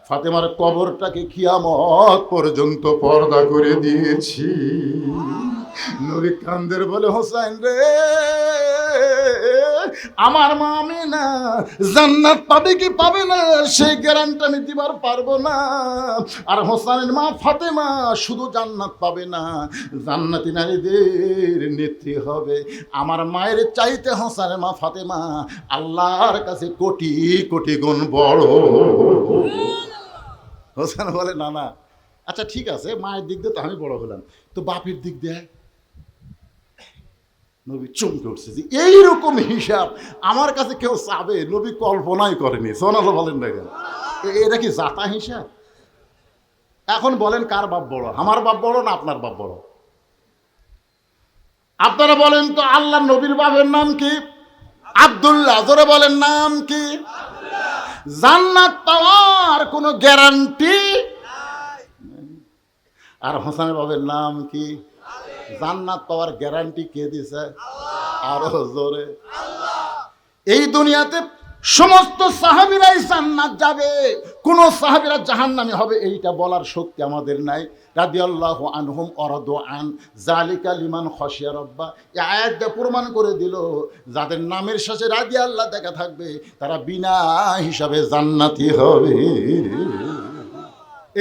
ফাতেমার কবরটাকে কিয়ামত পর্যন্ত পর্দা করে দিয়েছি। নবী কান্দের বলে, হোসাইন রে, আমার মা আমিনা জান্নাত পাবে কি পাবে না সেই গ্যারান্টি আমি দিবার পারবো না। আর হোসেনের মা ফাতেমা শুধু জান্নাত পাবে না, জান্নাতি নারীদের নেত্রী হবে। আমার মায়ের চাইতে হোসেনের মা ফাতেমা আল্লাহর কাছে কোটি কোটি গুণ বড়। হোসেন বলে, না না, আচ্ছা ঠিক আছে, মায়ের দিক দিয়ে তো আমি বড় হলাম, তো বাপের দিক দিয়ে? নবী চমকে উঠছে যে এইরকম হিসাব আমার কাছে কেউ চাবে, নবী কল্পনাই করেনি। সোনাল্লাহ বলেন না কেন, এটা কি জাতা হিসাব? এখন বলেন কার বাপ বড়, আমার বাপ বড় না আপনার বাপ বড়? আপনারা বলেন তো, আল্লাহ নবীর বাপের নাম কি? আব্দুল্লাহ। জোরে বলেন, নাম কি? জান্নাত পাওয়ার কোনো গ্যারান্টি। আর হোসেনের বাপের নাম কি? জান্নাত পাওয়ার গ্যারান্টি কে দিছে? আরো জোরে। এই দুনিয়াতে সমস্ত সাহাবীরাই জান্নাত যাবে, কোন সাহাবীরা জাহান্নামী হবে এইটা বলার শক্তি আমাদের নাই। রাদিয়াল্লাহু আনহুম ওয়ারাদু আন যালিকা লিমান খাশিয়া রাব্বা, এই আয়াতটা প্রমাণ করে দিল যাদের নামের শেষে রাদিয়াল্লাহ দেখা থাকবে তারা বিনা হিসাবে জান্নাতি হবে।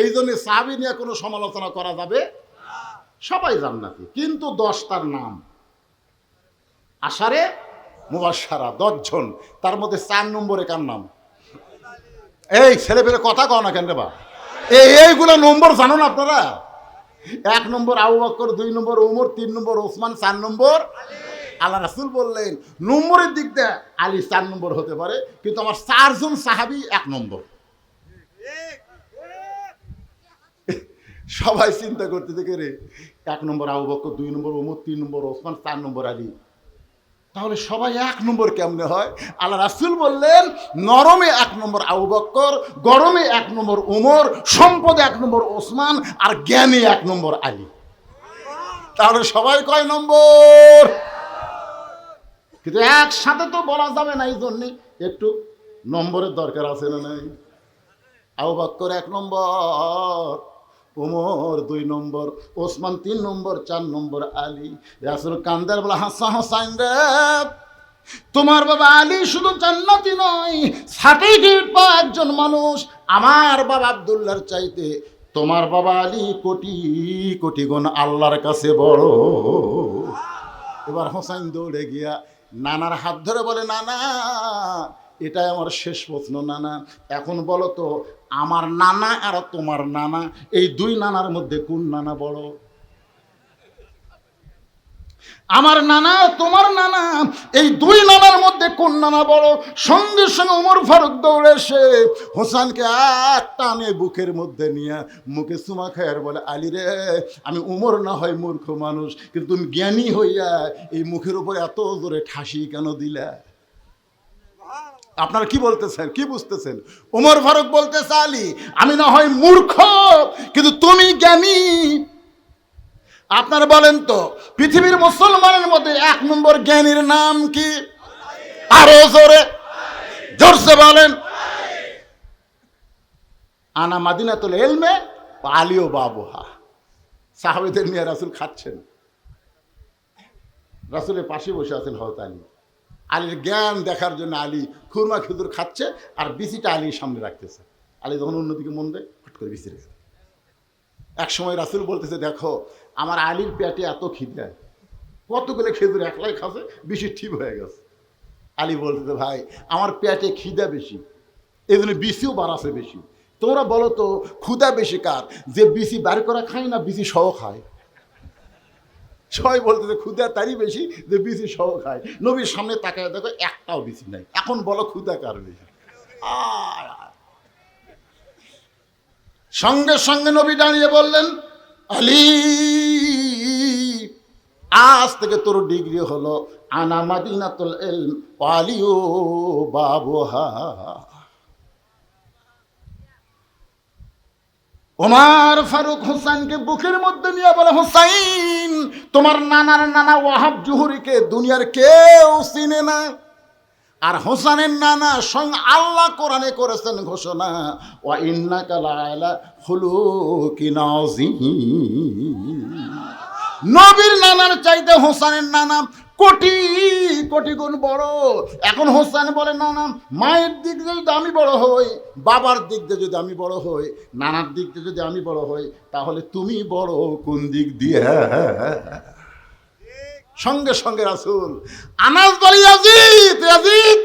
এই জন্য সাহাবী নিয়ে কোনো সমালোচনা করা যাবে, সবাই জান্নাতি। কিন্তু 10টার নাম আশারে মুবাশশারা, 10 জন, তার মধ্যে 4 নম্বরে কার নাম? এই ছেলে পেলে কথা কও না কেন রে বা? এইগুলো নম্বর জানো না আপনারা? 1 নম্বর আবু বকর, 2 নম্বর উমর, 3 নম্বর ওসমান, 4 নম্বর আল্লাহ রাসূল বললেন নম্বরের দিক দিয়ে আলী 4 নম্বর হতে পারে, কিন্তু আমার 4 জন সাহাবী 1 নম্বর। সবাই চিন্তা করতে থেকে রে, 1 নম্বর আবু বকর, 2 নম্বর উমর, 3 নম্বর ওসমান, 4 নম্বর আলী, তাহলে সবাই 1 নম্বর কেমনে হয়? আল্লাহ রাসূল বললেন নরমে 1 নম্বর আবু বকর, গরমে 1 নম্বর উমর, সম্পদে 1 নম্বর ওসমান, আর জ্ঞানে 1 নম্বর আলী। তাহলে সবাই কয় নম্বর? কিন্তু একসাথে তো বলা যাবে না, এই জন্যে একটু নম্বরের দরকার আছে না নাই? আবু বকর 1 নম্বর, উমর 2 নম্বর, ওসমান 3 নম্বর, 4 নম্বর আলী। রাসূল কান্দার বলে, হাসান হোসাইন রে, তোমার বাবা আলী শুধু জান্নাতি নয়, সার্টিফিকেট পাওয়া একজন মানুষ। আমার বাবা আব্দুল্লাহর চাইতে তোমার বাবা আলী কোটি কোটি গুণ আল্লাহর কাছে বড়। এবার হোসাইন দৌড়ে গিয়া নানার হাত ধরে বলে, নানা এটাই আমার শেষ প্রশ্ন। নানা এখন বলো তো, আমার নানা আর তোমার নানা, এই 2 নানার মধ্যে কোন নানা বড়? আমার নানা তোমার নানা, এই 2 নানার মধ্যে কোন নানা বড়? সঙ্গে সঙ্গে ওমর ফারুক দৌড়ে এসে হোসেনকে টানে বুকের মধ্যে নিয়ে মুখে চুমা খায় আর বলে, আলী রে, আমি উমর না হয় মূর্খ মানুষ, কিন্তু তুমি জ্ঞানী হইয়া এই মুখের উপরে এত জোরে ঠাসি কেন দিলা? আপনারা কি বলতেছেন, কি বুঝতেছেন? ওমর ফারুক বলতেছে, আলী আমি না হয় মূর্খ, কিন্তু তুমি জ্ঞানী। আপনারা বলেন তো, পৃথিবীর মুসলমানের মধ্যে 1 নম্বর জ্ঞানীর নাম কি? আরো জোরে, জোরসে বলেন। আনা মাদিনাতুল ইলমে ওয়া আলী ও বাবুহা। সাহাবীদের নিয়ে রাসূল খাচ্ছেন, রাসূলের পাশে বসে আছেন হযরত আলী। আলীর জ্ঞান দেখার জন্য আলী খুরমা খেজুর খাচ্ছে আর বিচিটা আলীর সামনে রাখতেছে। আলী যখন অন্যদিকে মন দেয়, ফট করে বিচি রেখে। এক সময় রাসূল বলতেছে, দেখো আমার আলীর পেটে এত খিদে, কতগুলো খেজুর একলাই খাচ্ছে, বিচি ঠিক হয়ে গেছে। আলী বলতেছে, ভাই আমার পেটে খিদা বেশি, এই জন্য বিচিও বাড়াছে বেশি। তোমরা বলো তো ক্ষুধা বেশি কার, যে বিচি বার করা খায় না বিচি সহ খায়? সবাই বলতেছে ক্ষুধা তারই বেশি যে বিচি সহ খায়। নবীর সামনে তাকায় দেখো একটাও বিচি নাই। এখন বলো ক্ষুধা কার বেশি? সঙ্গে সঙ্গে নবী দাঁড়িয়ে বললেন, আলী আজ থেকে তোর ডিগ্রি হলো আনা মাদিনাতুল ইলম ওয়া আলী ও বাবুহা। ওমর ফারুক হোসেনকে বুকের মধ্যে নিয়ে বলে, হোসাইন, তোমার নানার নানা ওয়াহাব জুহুরিকে দুনিয়ার কেউ চিনে না। আর হোসেনের নানা স্বয়ং আল্লাহ কোরআনে করেছেন ঘোষণা, ওয়া ইন্নাকা লাআলা খুলুকিন আযীম। নবীর নানার চাইতে হোসেনের নানা কোটি কোটি গুণ বড়। এখন হোসেন বলে, নানা মায়ের দিক দিয়ে যদি আমি বড় হই, বাবার দিক দিয়ে যদি আমি বড় হই, নানার দিক দিয়ে যদি আমি বড় হই, তাহলে তুমি বড় কোন দিক দিয়ে? সঙ্গে সঙ্গে রাসূল আনাস বলে, ইয়াজিদ, ইয়াজিদ,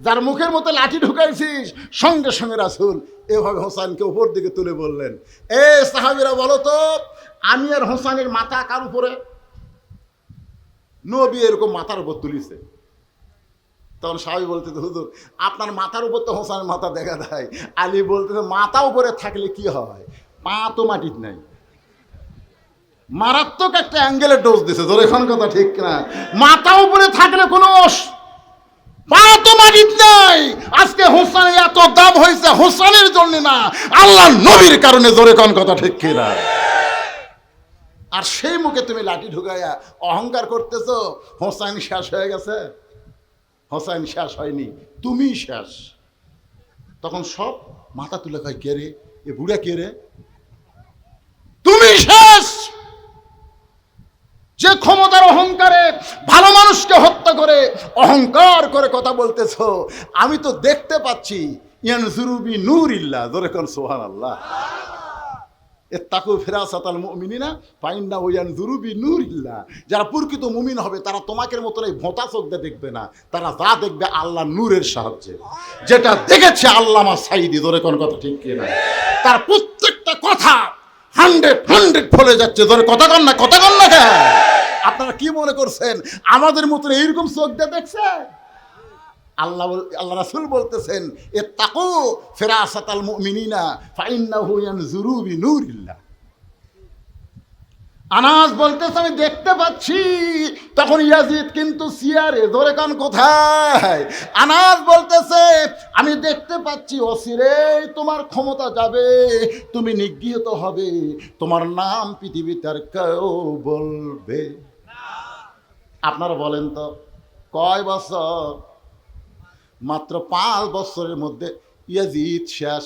যার মুখের মতো লাঠি ঢুকাইছিস। সঙ্গে সঙ্গে রাসূল এভাবে হোসেনকে উপর দিকে তুলে বললেন, এ সাহাবীরা বলো তো, আমি আর হোসেনের মাথা কার উপরে? নবী এরকম মাথার উপর তুলিছে। তখন সাহাবী বলতেছে, হুজুর, আপনার মাথার উপর তো হোসেনের মাথা দেখা দেয়। আলী বলতেছে, মাথা উপরে থাকলে কি হয়? পা তো মাটির নাই। মারাত্মক একটা অ্যাঙ্গেলের ডোজ দিছে। জোরে এখন কথা ঠিক না? মাথা উপরে থাকলে কোনো পা তো মাটির নাই। আজকে হোসেনের এত দাম হয়েছে হোসেনের জন্য না, আল্লাহ নবীর কারণে। জোরে কোন কথা ঠিক কিনা? আর সেই মুখে তুমি লাঠি ঢুকাইয়া অহংকার করতেছো। হোসেন শেষ হয়ে গেছে? হোসেন শেষ হয়নি, তুমি শেষ। তখন সব মাথা তুলে কয়, কে রে এ বুড়া, কে রে? তুমি শেষ। যে ক্ষমতার অহংকারে ভালো মানুষকে হত্যা করে অহংকার করে কথা বলতেছো, আমি তো দেখতে পাচ্ছি। ইয়ানজুরু বি নূরিল্লাহ। জোরে কোন সুবহানাল্লাহ। ইত্তাকু ফিরাসাতাল মুমিনিনা ফাইন্নাহু ইয়ানজুরু বি নূরিল্লাহ। যারা প্রকৃত মুমিন হবে তারা তোমাকে মতন এই ভোঁতা চোখ দিয়ে দেখবে না, তারা যা দেখবে আল্লাহ নূরের সাহায্যে। যেটা দেখেছে আল্লামা সাঈদী, জোরে কোন কথা ঠিক কিনা? তার প্রত্যেকটা কথা 100 ফলে যাচ্ছে। ধরে কথা কন না, কথা কন না। আপনারা কি মনে করছেন আমাদের মতন এইরকম চোখ দিয়ে দেখছে? আল্লাহ রাসূল বলতেছেন, ইত্তাকু ফিরাসাতাল মুমিনিনা ফাইন্নাহু ইয়ানজুরু বিনূরিল্লাহ। আনাস বলতেছে, আমি দেখতে পাচ্ছি। তখন ইয়াজিদ কিন্তু সিয়ারে। ধরে কান কোথায়? আনাস বলতেছে, আমি দেখতে পাচ্ছি অচিরেই তোমার ক্ষমতা যাবে, তুমি নিগৃহীত হবে, তোমার নাম পৃথিবীতে আর কেউ বলবে। আপনারা বলেন তো, কয় বছর? মাত্র 5 বছরের মধ্যে ইয়াজিদ শেষ।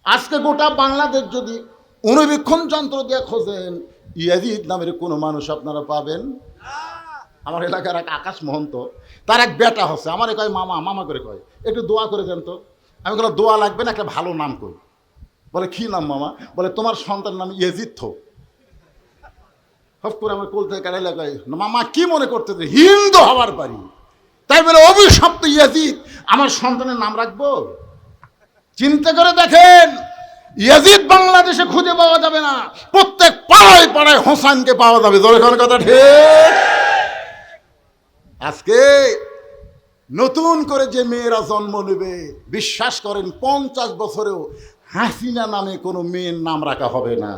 আজকে গোটা বাংলাদেশ যদি অনুবীক্ষণ যন্ত্র দিয়ে খোঁজেন, ইয়াজিদ নামের কোনো মানুষ আপনারা পাবেন? আমার এলাকার এক আকাশ মহন্ত, তার এক বেটা হচ্ছে। আমার কয়, মামা মামা করে কয়, একটু দোয়া করে দেন তো। আমি বললাম, দোয়া লাগবে না, একটা ভালো নাম কই। বলে, কি নাম মামা? বলে, তোমার সন্তানের নাম ইয়াজিদ থো। হফ করে আমার কোল থেকে কাটাইলে কয়, মামা কি মনে করতেছে হিন্দু হওয়ার পারি, তাই বলে অভিশপ্ত ইয়াজিদ আমার সন্তানের নাম রাখবো? চিন্তা করে দেখেন, ইয়াজিদ বাংলাদেশে খুঁজে পাওয়া যাবে না, প্রত্যেক পাড়ায় পাড়ায় হোসেনকে পাওয়া যাবে। জোরে কথা ঠিক। আজকে নতুন করে যে মেয়েরা জন্ম নেবে, বিশ্বাস করেন 50 বছরেও হাসিনা নামে কোনো মেয়ের নাম রাখা হবে না।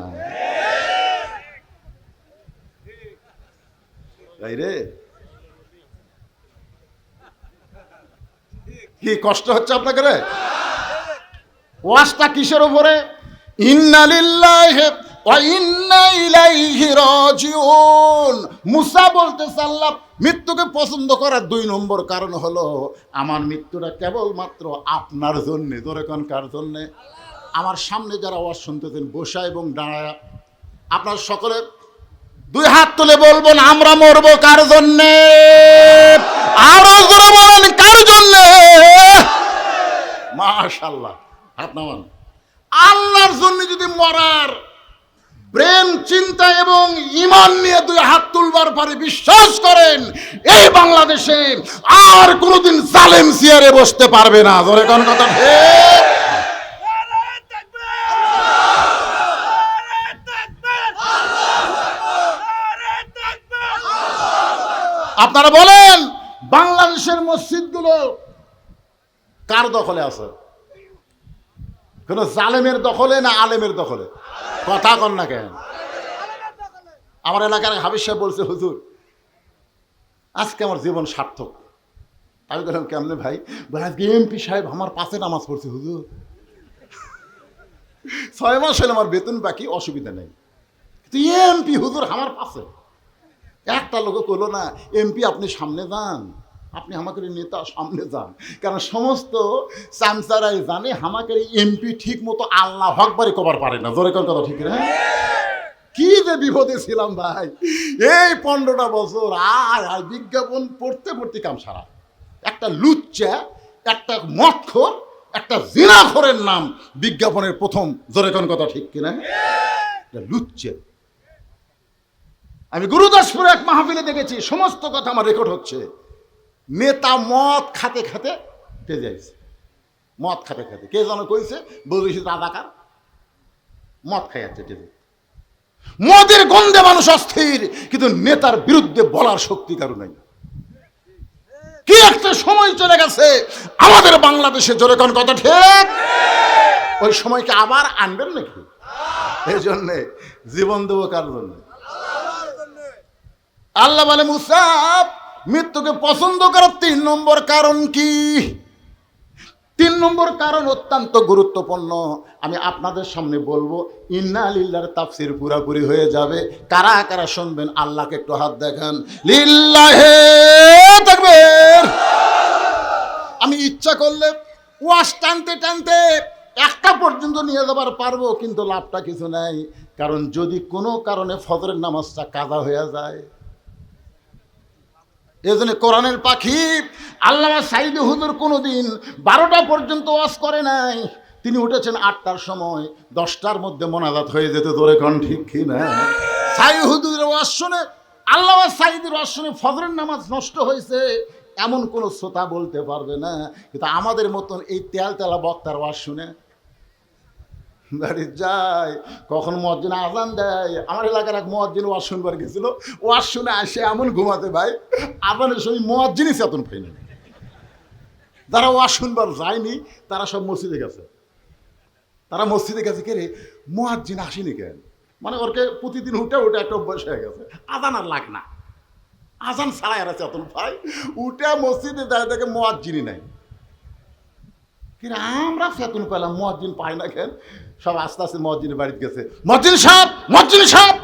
তাই রে, কি কষ্ট হচ্ছে আপনাকে রে? ওয়াজটা কিসের উপরে? ইন্না লিল্লাহি ওয়া ইন্না ইলাইহি রাজিউন। মুসা বলতেছে, আল্লাহ মৃত্যুকে পছন্দ করার 2 নম্বর কারণ হলো, আমার মৃত্যুটা কেবলমাত্র আপনার জন্যে। ধরে কোন কার জন্যে? আমার সামনে যারা ওয়াজ শুনতেছেন, বসা এবং দাঁড়ায়া, আপনার সকলে 2 হাত তুলে বলবেন, আমরা মরবো কার জন্যে? আরো জোরে বলেন, কার জন্যে? মাশাআল্লাহ, হাত নামান। আল্লাহর জন্য যদি মরার ব্রেন চিন্তা এবং ঈমান নিয়ে 2 হাত তুলবার পরে বিশ্বাস করেন, এই বাংলাদেশে আর কোনোদিন জালেম চেয়ারে বসতে পারবে না। ধরে কোন কথা ঠিক? আপনারা বলেন, বাংলাদেশের মসজিদগুলো কার দখলে আছে? কোন জালেমের দখলে না আলেমের দখলে? কথা কন না কেন? আমার এলাকার হাফিজ সাহেব বলছে, হুজুর আজকে আমার জীবন সার্থক। আমি বললাম, কেমনে ভাই? বলে, আজকে এমপি সাহেব আমার পাশে নামাজ পড়ছে হুজুর। 6 মাস হলে আমার বেতন বাকি, অসুবিধা নেই। কিন্তু এমপি হুজুর আমার পাশে একটা লোক করলো না, এমপি আপনি সামনে যান, আপনি আমাকে নেতা সামনে যান। কারণ সমস্ত চামচারাই জানে আমাকে এমপি ঠিক মতো আল্লাহ আকবারই কবার পারে না। জোরে কোন কথা ঠিক না? কি যে বিপদে ছিলাম ভাই এই 15টা বছর। আর বিজ্ঞাপন পড়তে পড়তে কাম সারা। একটা লুচ্চা, একটা মদখোর, একটা জিনাখোরের নাম বিজ্ঞাপনের প্রথম। জোরে কোন কথা ঠিক কিনা? লুচ্চা। আমি গুরুদাসপুরে এক মাহফিলে দেখেছি, সমস্ত কথা আমার রেকর্ড হচ্ছে। নেতা মদ খাতে খাতে তেজে যাইছে, মদ খাতে খাতে। কে যেন কইছে বলেছি রাজাকার, মদ খাই যাচ্ছে তেজে। মদের গন্ধে মানুষ অস্থির, কিন্তু নেতার বিরুদ্ধে বলার শক্তি কারো নাই। কি একটা সময় চলে গেছে আমাদের বাংলাদেশে। জোরে কোন কথা ঠিক? ওই সময়কে আবার আনবেন নাকি? এই জন্যে জীবন দেবো কার জন্য? আল্লাহ বলে মুসা মৃত্যুকে পছন্দ করার 3 নম্বর কারণ কি? 3 নম্বর কারণ অত্যন্ত গুরুত্বপূর্ণ। আমি আপনাদের সামনে বলবো, ইন্না লিল্লাহর তাফসীর পুরাপুরি হয়ে যাবে। কারা কারা শুনবেন আল্লাহকে একটু হাত দেখান। লিল্লাহে তাকবীর। আমি ইচ্ছা করলে ওয়াশ টানতে টানতে একটা পর্যন্ত নিয়ে যাবার পারবো, কিন্তু লাভটা কিছু নাই। কারণ যদি কোনো কারণে ফজরের নামাজটা কাজা হয়ে যায়, এই জন্য কোরআনের পাখি আল্লামা সাইদি হুজুর কোনোদিন 12টা পর্যন্ত ওয়াজ করে নাই। তিনি উঠেছেন 8টার সময়, 10টার মধ্যে মোনাজাত হয়ে যেত। জোরে কোন ঠিক কি না? সাইদি হুজুরের ওয়াজ শুনে, আল্লামা সাইদির ওয়াজ শুনে ফজরের নামাজ নষ্ট হয়েছে এমন কোনো শ্রোতা বলতে পারবে না। কিন্তু আমাদের মতন এই তেলতেলা বক্তার ওয়াজ শুনে বাড়ি যায়, কখন মুয়াজ্জিন আজান দেয়। আমার এলাকার এক মুয়াজ্জিন ওয়াজ শুনবার গেছিল, ওয়াজ শুনে আসে এমন ঘুমাতে ভাই, আজানের সময় মুয়াজ্জিনই চেতন পায়নি। যারা ওয়াজ শুনবার যায়নি তারা সব মসজিদে গেছে। তারা মসজিদে গেছে, কে রে মুয়াজ্জিন আসেনি কেন? মানে ওরকে প্রতিদিন উঠে উঠে একটা অভ্যাস হয়ে গেছে, আজান আর লাগ না, আজান ছাড়াই আর চেতন পাই। উঠে মসজিদে যায়, দেখে মুয়াজ্জিনই নাই। কিন্তু আমরা চেতন পেলাম, মুয়াজ্জিন পাই না কেন? সব আস্তে আস্তে মুয়াজ্জিনের বাড়িতে গেছে। মুয়াজ্জিন সাহেব, মুয়াজ্জিন সাহেব।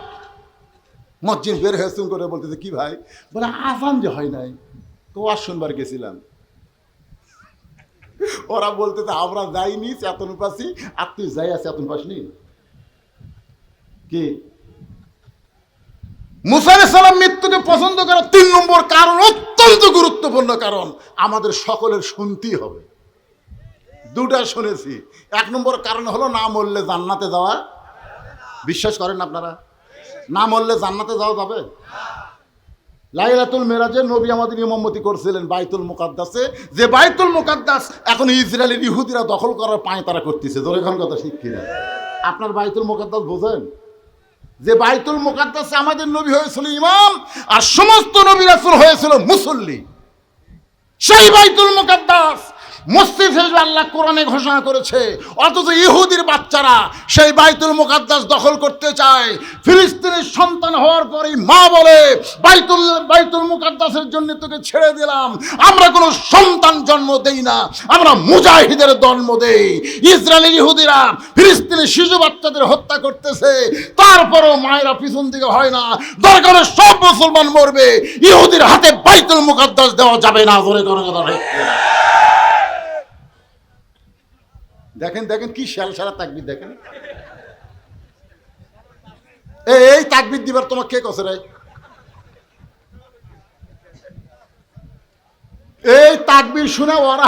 মুয়াজ্জিন বের হয়ে শুন করে বলতেছে, কি ভাই? বলে আজান যে হয় নাই, তো ওয়াজ শুনবার গেছিলাম। ওরা বলতেছে আমরা যাইনি, চেতন পাচ্ছি, আর তুই যাই আছে চেতন পাসনি কি? মুসা আলাইহিস সালাম মৃত্যুকে পছন্দ করার 3 নম্বর কারণ, অত্যন্ত গুরুত্বপূর্ণ কারণ, আমাদের সকলের শুনতেই হবে। 2টা শুনেছি। 1 নম্বর কারণ হলো না মরলে জান্নাতে যাওয়া। বিশ্বাস করেন আপনারা? না মরলে জান্নাতে যাওয়া যাবে? লাইলাতুল মেরাজে নবী আমাদের ইমামতি করছিলেন বাইতুল মুকাদ্দাসে, যে বাইতুল মুকাদ্দাস এখন ইসরায়েলের ইহুদিরা দখল করার পায় তারা করতেছে। ধরে এখন কথা ঠিক কিনা? আপনার বাইতুল মুকাদ্দাস বোঝেন? যে বাইতুল মুকাদ্দাসে আমাদের নবী হয়েছিল ইমাম, আর সমস্ত নবী রাসূল হয়েছিল মুসল্লি। সেই বাইতুল মুকাদ্দাস মসজিদ হিসেবে আল্লাহ কোরআনে ঘোষণা করেছে, অথচ ইহুদির বাচ্চারা সেই বাইতুল মুকাদ্দাস দখল করতে চায়। ফিলিস্তিনের সন্তান হওয়ার পরেই মা বলে, বাইতুল মুকাদ্দাসের জন্য তোকে ছেড়ে দিলাম। আমরা কোনো সন্তান জন্ম দেই না, আমরা মুজাহিদের জন্ম দেই। ইসরায়েলি ইহুদিরা ফিলিস্তিনের শিশু বাচ্চাদের হত্যা করতেছে, তারপরও মায়েরা পিছন দিকে হয় না। দরকারে সব মুসলমান মরবে, ইহুদির হাতে বাইতুল মুকাদ্দাস দেওয়া যাবে না। জোরে করে কথা হয়। দেখেন দেখেন কি শালসারা তাকবীর দেখেন। এই তাকবীর দিবার তোমার কে কছে রে? এই তাকবীর শুনে ওরা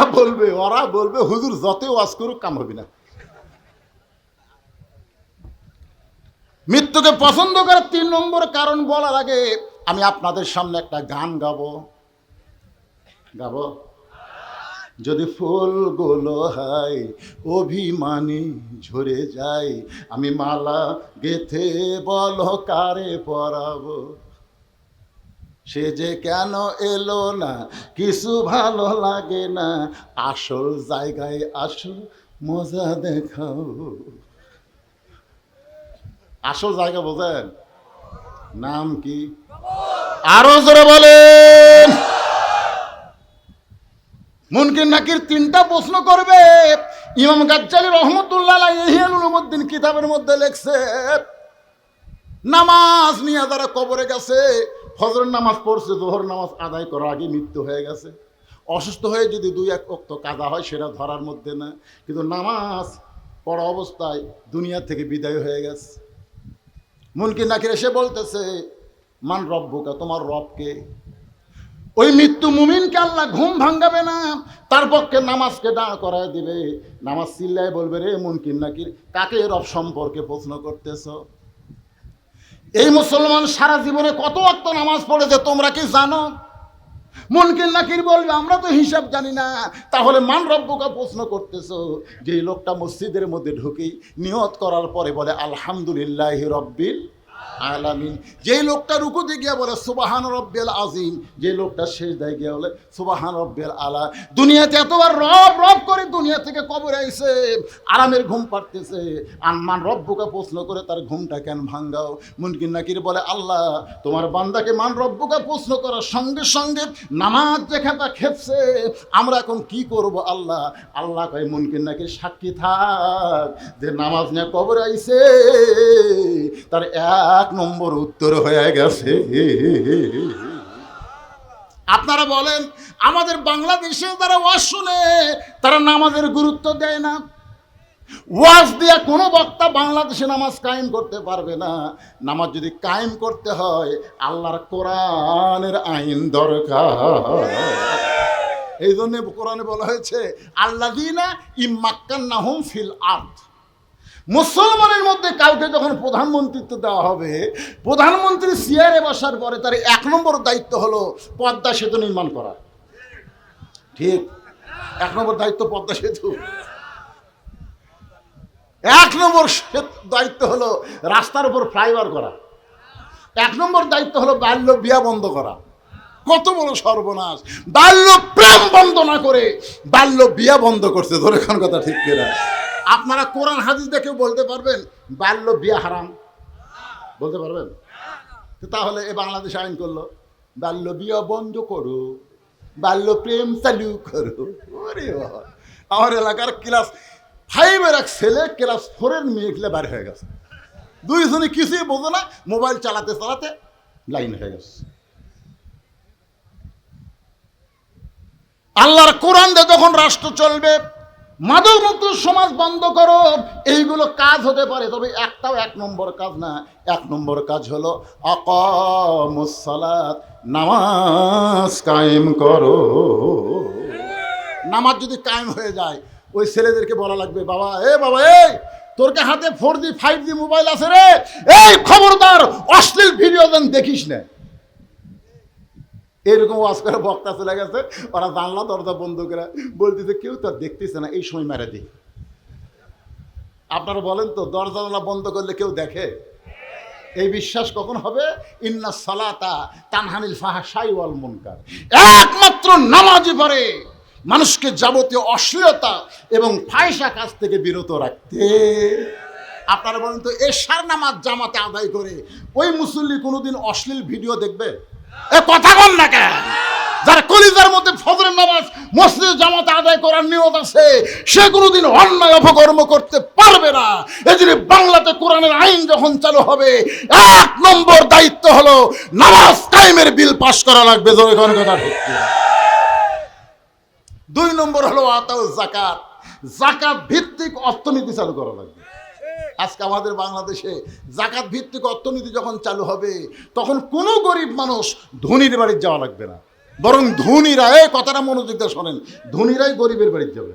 বলবে হুজুর যতই ওয়াজ করুক কাম হবে না। মৃত্যুকে পছন্দ করার 3 নম্বর কারণ বলার আগে আমি আপনাদের সামনে একটা গান গাবো। যদি ফুলগুলো হয় অভিমানী ঝরে যায়, আমি মালা গেথে বলো কারে পরাবো, সে যে কেন এলো না কিছু ভালো লাগে না, আসল জায়গায় আসো মজা দেখাও। আসল জায়গা বোঝেন? নাম কি? আরো জোরে বলেন। মুনকির নাকির তিনটা প্রশ্ন করবে। ইমাম গাজ্জালী রহমতুল্লাহ আলাইহি ইহয়াউল উলুমুদ্দিন কিতাবের মধ্যে লিখছে, নামাজ নিয়ে যারা কবরে গেছে, ফজরের নামাজ পড়ছে, যোহর নামাজ আদায় করার আগে মৃত্যু হয়ে গেছে, অসুস্থ হয়ে যদি 2-1 ওয়াক্ত কাজা হয় সেটা ধরার মধ্যে না, কিন্তু নামাজ পড়া অবস্থায় দুনিয়া থেকে বিদায় হয়ে গেছে। মুনকির নাকির এসে বলতেছে, মান রব্বুকা, তোমার রবকে? ওই মৃত্যু মুমিনকে আল্লাহ ঘুম ভাঙ্গাবে না, তার পক্ষে নামাজকে দাঁড় করায় দিবে। নামাজ চিল্লায় বলবে, রে মুনকির নাকির, কাকে রব সম্পর্কে প্রশ্ন করতেছ? এই মুসলমান সারা জীবনে কত ওয়াক্ত নামাজ পড়েছে তোমরা কি জানো? মুনকির নাকির বলবে, আমরা তো হিসাব জানি না। তাহলে মান রব্বুকা প্রশ্ন করতেছো? যে লোকটা মসজিদের মধ্যে ঢুকেই নিয়ত করার পরে বলে আলহামদুলিল্লাহি রব্বিল আলামিন, যে লোকটা রুকুতে গিয়া বলে সুবহান রব্বিল আযীম, যে লোকটা সিজদায় গিয়া বলে সুবহান রব্বিল আলা, দুনিয়াতে এতবার রব রব করে দুনিয়া থেকে কবরে আইছে, আরামের ঘুম পাড়তেছে, আর মান রব্বুকা প্রশ্ন করে তার ঘুমটা কেন ভাঙ্গাও? মুনকির নাকির বলে, আল্লাহ তোমার বান্দাকে মান রব্বুকা প্রশ্ন করার সঙ্গে সঙ্গে নামাজ যেখানটা খেপছে, আমরা এখন কি করব আল্লাহ? আল্লাহ কয়, মুনকির নাকির সাক্ষী থাক যে নামাজ নিয়ে কবরে আইছে, তার 1 নম্বর উত্তর হয়ে গেছে। আপনারা বলেন, আমাদের বাংলাদেশে যারা ওয়াজ শুনে তারা নামাজের গুরুত্ব দেয় না। ওয়াজ দিয়ে কোনো বক্তা বাংলাদেশে নামাজ কায়েম করতে পারবে না। নামাজ যদি কায়েম করতে হয়, আল্লাহর কোরআনের আইন দরকার। এই জন্য কোরআনে বলা হয়েছে, আল্লাযীনা ইম্মাক্কান্নাহুম ফিল আরদ। মুসলমানের মধ্যে কাউকে যখন প্রধানমন্ত্রিত্ব দেওয়া হবে, প্রধানমন্ত্রী চেয়ারে বসার পরে তার 1 নম্বর দায়িত্ব হলো পদ্মা সেতু নির্মাণ করা। ঠিক, 1 নম্বর দায়িত্ব পদ্মা সেতু। 1 নম্বর দায়িত্ব হলো রাস্তার উপর ফ্লাইওভার করা। 1 নম্বর দায়িত্ব হলো বাল্য বিয়া বন্ধ করা। কত বড় সর্বনাশ! বাল্য প্রেম বন্ধ না করে বাল্য বিয়া বন্ধ করছে। ধরে কোন কথা ঠিক কিনা? আপনারা কোরআন হাদিস দেখে বলতে পারবেন বাল্য বিয়া হারাম? বলতে পারবেন? তাহলে এ বাংলাদেশ আইন করলো, বাল্য বিয়া বন্ধ করো, বাল্য প্রেম চালু করো। ওরে বাবা, আমার এলাকার ক্লাস 5-এর এক ছেলে ক্লাস 4-এর মেয়ে খেলে বার হয়ে গেছে। দুইজনে কিছুই বোঝে না, মোবাইল চালাতে চালাতে লাইন হয়ে গেছে। আল্লাহর কোরআন দিয়ে যখন রাষ্ট্র চলবে, মাদকমুক্ত সমাজ বন্ধ করো, এইগুলো কাজ হতে পারে, তবে একটাও 1 নম্বর কাজ না। 1 নম্বর কাজ হলো আকামুস সালাত, নামাজ কায়েম করো। নামাজ যদি কায়েম হয়ে যায়, ওই ছেলেদেরকে বলা লাগবে, বাবা বাবা, তোর হাতে 4G 5G মোবাইল আছে রে, এই খবরদার অশ্লীল ভিডিও যেন দেখিস না। এরকম ওয়াজ করে বক্তা চলে গেছে, ওরা জানলা দরজা বন্ধ করে বলতেছে, কেউ তো দেখতেছে না, এই সময় মেরে দিই। আপনারা বলেন তো, দরজা জানলা বন্ধ করলে কেউ দেখে? এই বিশ্বাস কখন হবে? ইন্না সালাতা তানহানিল ফাহশাই ওয়াল মুনকার। একমাত্র নামাজই পারে মানুষকে যাবতীয় অশ্লীলতা এবং ফাহিশা কাজ থেকে বিরত রাখতে। আপনারা বলেন তো, এশার নামাজ জামাতে আদায় করে ওই মুসল্লি কোনোদিন অশ্লীল ভিডিও দেখবে? এ কথা বল না কেন? যার কলিজার মধ্যে ফজরের নামাজ মসজিদে জামাতে আদায় করার নিয়ত আছে, সে কোনোদিন অন্যায় অপকর্ম করতে পারবে না। এজন্য বাংলাতে কোরআনের আইন যখন চালু হবে, 1 নম্বর দায়িত্ব হলো নামাজ কায়েমের বিল পাস করা লাগবে। জোরে কোন কথা ঠিক? 2 নম্বর হলো আতাউ যাকাত, যাকাত ভিত্তিক অর্থনীতি চালু করা লাগবে। আজকে আমাদের বাংলাদেশে যাকাত ভিত্তিক অর্থনীতি যখন চালু হবে, তখন কোনো গরিব মানুষ ধনীর বাড়ি যাওয়া লাগবে না, বরং ধনীরা, এই কথাটা মনোযোগ দিয়ে শোনেন, ধনীরাই গরিবের বাড়ি যাবে।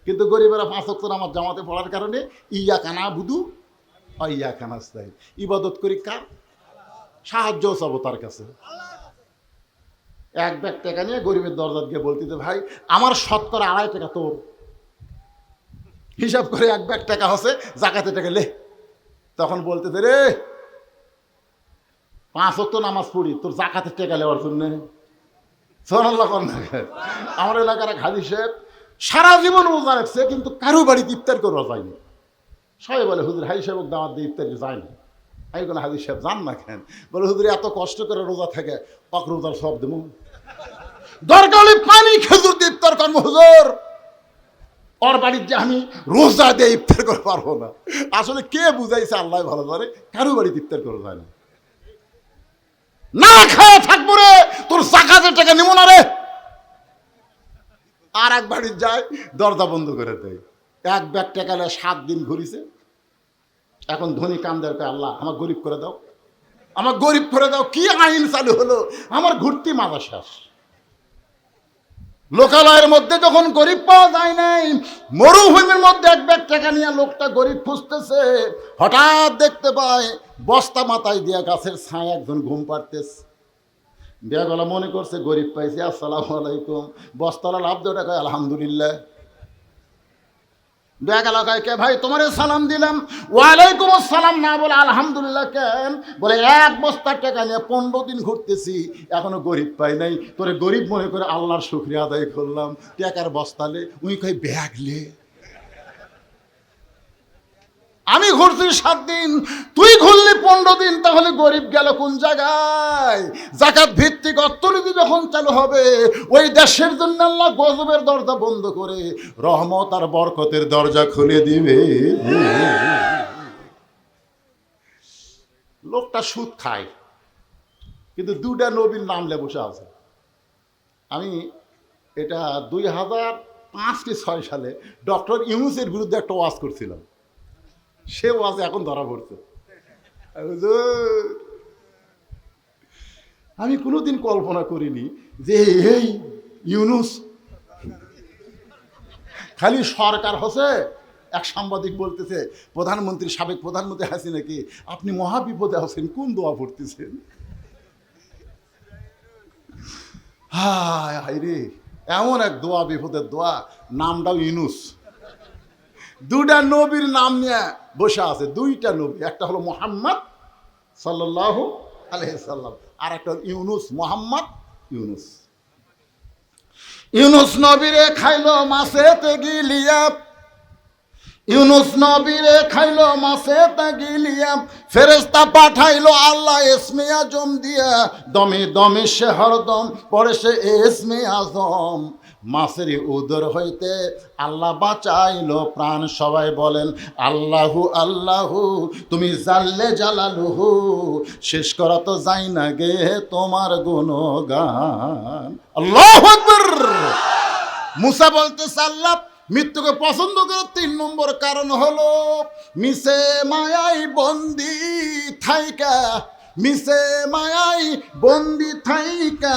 কিন্তু গরিবেরা 5 ওয়াক্ত নামাজ জামাতে পড়ার কারণে ইয়াকা নাবুদু ওয়া ইয়াকা নাস্তাইন, ইবাদত করি কার? সাহায্য চাবো তার কাছে। 1 ব্যাগ টাকা নিয়ে গরিবের দরজা গিয়ে বলতে, ভাই আমার শতকরা 2.5 টাকা তোর, হিসাব করে 1 ব্যাগ টাকা হচ্ছে, জাকাতে টাকা লে। তখন বলতেছে, রে 5 ওয়াক্ত নামাজ পড়ি, তোর জাকাতের টাকা নেওয়ার জন্য। সুবহানাল্লাহ। আমার এলাকার এক হাজী সাহেব সারা জীবন রোজা রাখছে, কিন্তু কারো বাড়িতে ইফতার করে যায়নি। সবাই বলে, হুজুর হাজী সাহেব দাওয়াত দিয়ে ইফতারি যায় না। আমি কোনো হাজী সাহেব যান না কেন? বলে, হুজুর এত কষ্ট করে রোজা থাকে, রোজার সব দেবো। দরকার হলে পানি খেজুর দিয়ে ইফতার করবো হুজুর, ওর বাড়ির যে আমি রোজা দিয়ে ইফতার করতে পারবো না। আসলে কে বুঝাইছে আল্লাহ ভালো জানে, কারো বাড়িতে ইফতার করা যায় না। না খায় থাকবো রে, তোর জাকাতের টাকা নিব না রে। আর এক বাড়ির যায়, দরজা বন্ধ করে দেয়। এক ব্যাগ টাকা 7 দিন ঘুরিছে। এখন ধনী কামদার কে আল্লাহ আমার গরিব করে দাও, আমার গরিব করে দাও। কি আইন চালু হলো, আমার ঘুরতি মাজা শেষ। লোকালয়ের মধ্যে যখন গরিব পাওয়া যায় নাই, মরুভূমির মধ্যে এক ব্যাগ টাকা নিয়ে লোকটা গরিব খুঁজতেছে, হঠাৎ দেখতে পায় বস্তা মাথায় দিয়া গাছের ছায় একজন ঘুম পাড়তেছে। ব্যাগওয়ালা মনে করছে গরিব পাইছে, আসসালামু আলাইকুম। বস্তাওয়ালা লাভ দেওয়া কয় আলহামদুলিল্লাহ। ব্যাগ এলাকায় কে ভাই তোমার সালাম দিলাম, ওয়ালাইকুম আসসালাম না বলে আলহামদুলিল্লাহ কেন? বলে এক বস্তা টাকা নিয়ে 15 দিন ঘুরতেছি, এখনো গরিব পাই নাই। তোরে গরিব মনে করে আল্লাহর শুকরিয়া আদায় করলাম। টাকার বস্তালে উনি কয় ব্যাগ লে, আমি ঘুরছি 7 দিন, তুই ঘুরলি 15 দিন, তাহলে গরিব গেল কোন জায়গায়? জাকাত ভিত্তিক অর্থনীতি যখন চালু হবে, ওই দেশের জন্য আল্লাহ গজবের দরজা বন্ধ করে রহমত আর বরকতের দরজা খুলে দিবে। লোকটা সুদ খায়, কিন্তু 2টা নবীর নাম লে বসে আছে। আমি এটা 2005 কি 6 সালে ডক্টর ইউনূসের বিরুদ্ধে একটা ওয়াজ করছিলাম। সে ওয়াজে এখন ধরা পড়ছে। আমি কোনোদিন কল্পনা করিনি যে এই ইউনূস খালি সরকার হচ্ছে। এক সাংবাদিক বলতেছে, প্রধানমন্ত্রী, সাবেক প্রধানমন্ত্রী হাসিনা কি আপনি মহা বিপদে আছেন, কোন দোয়া পড়তেছেন? হায় হায় রে, এমন এক দোয়া, বিপদের দোয়া, নামটাও ইউনূস। 2টা নবীর নাম নিয়ে বসে আছে। 2টা নবী, একটা হলো মুহাম্মদ সাল্লাল্লাহু আলাইহি সাল্লাম, আর একটা ইউনূস, মুহাম্মদ ইউনূস। ইউনূস নবীরে খাইলো মাছেতে গিলিয়া, ইউনূস নবীরে খাইলো মাছেতে গিলিয়া, ফেরেশতা পাঠাইলো আল্লাহ ইসমে আজম দিয়া, দমে দমে সে হরদম পড়ে সে ইসমে আজম। মাছের উদর হইতে আল্লাহ বাঁচাইলো প্রাণ। সবাই বলেন আল্লাহু আল্লাহু, তুমি জাল্লে জালালুহু, শেষ করা তো যাই না গে তোমার গুণগান। আল্লাহু আকবার। মুসা বলতেছে আল্লাহ মৃত্যুকে পছন্দ করে 3 নম্বর কারণ হলো মিশে মায়াই বন্দি থাইকা, মিশে মায়াই বন্দি থাইকা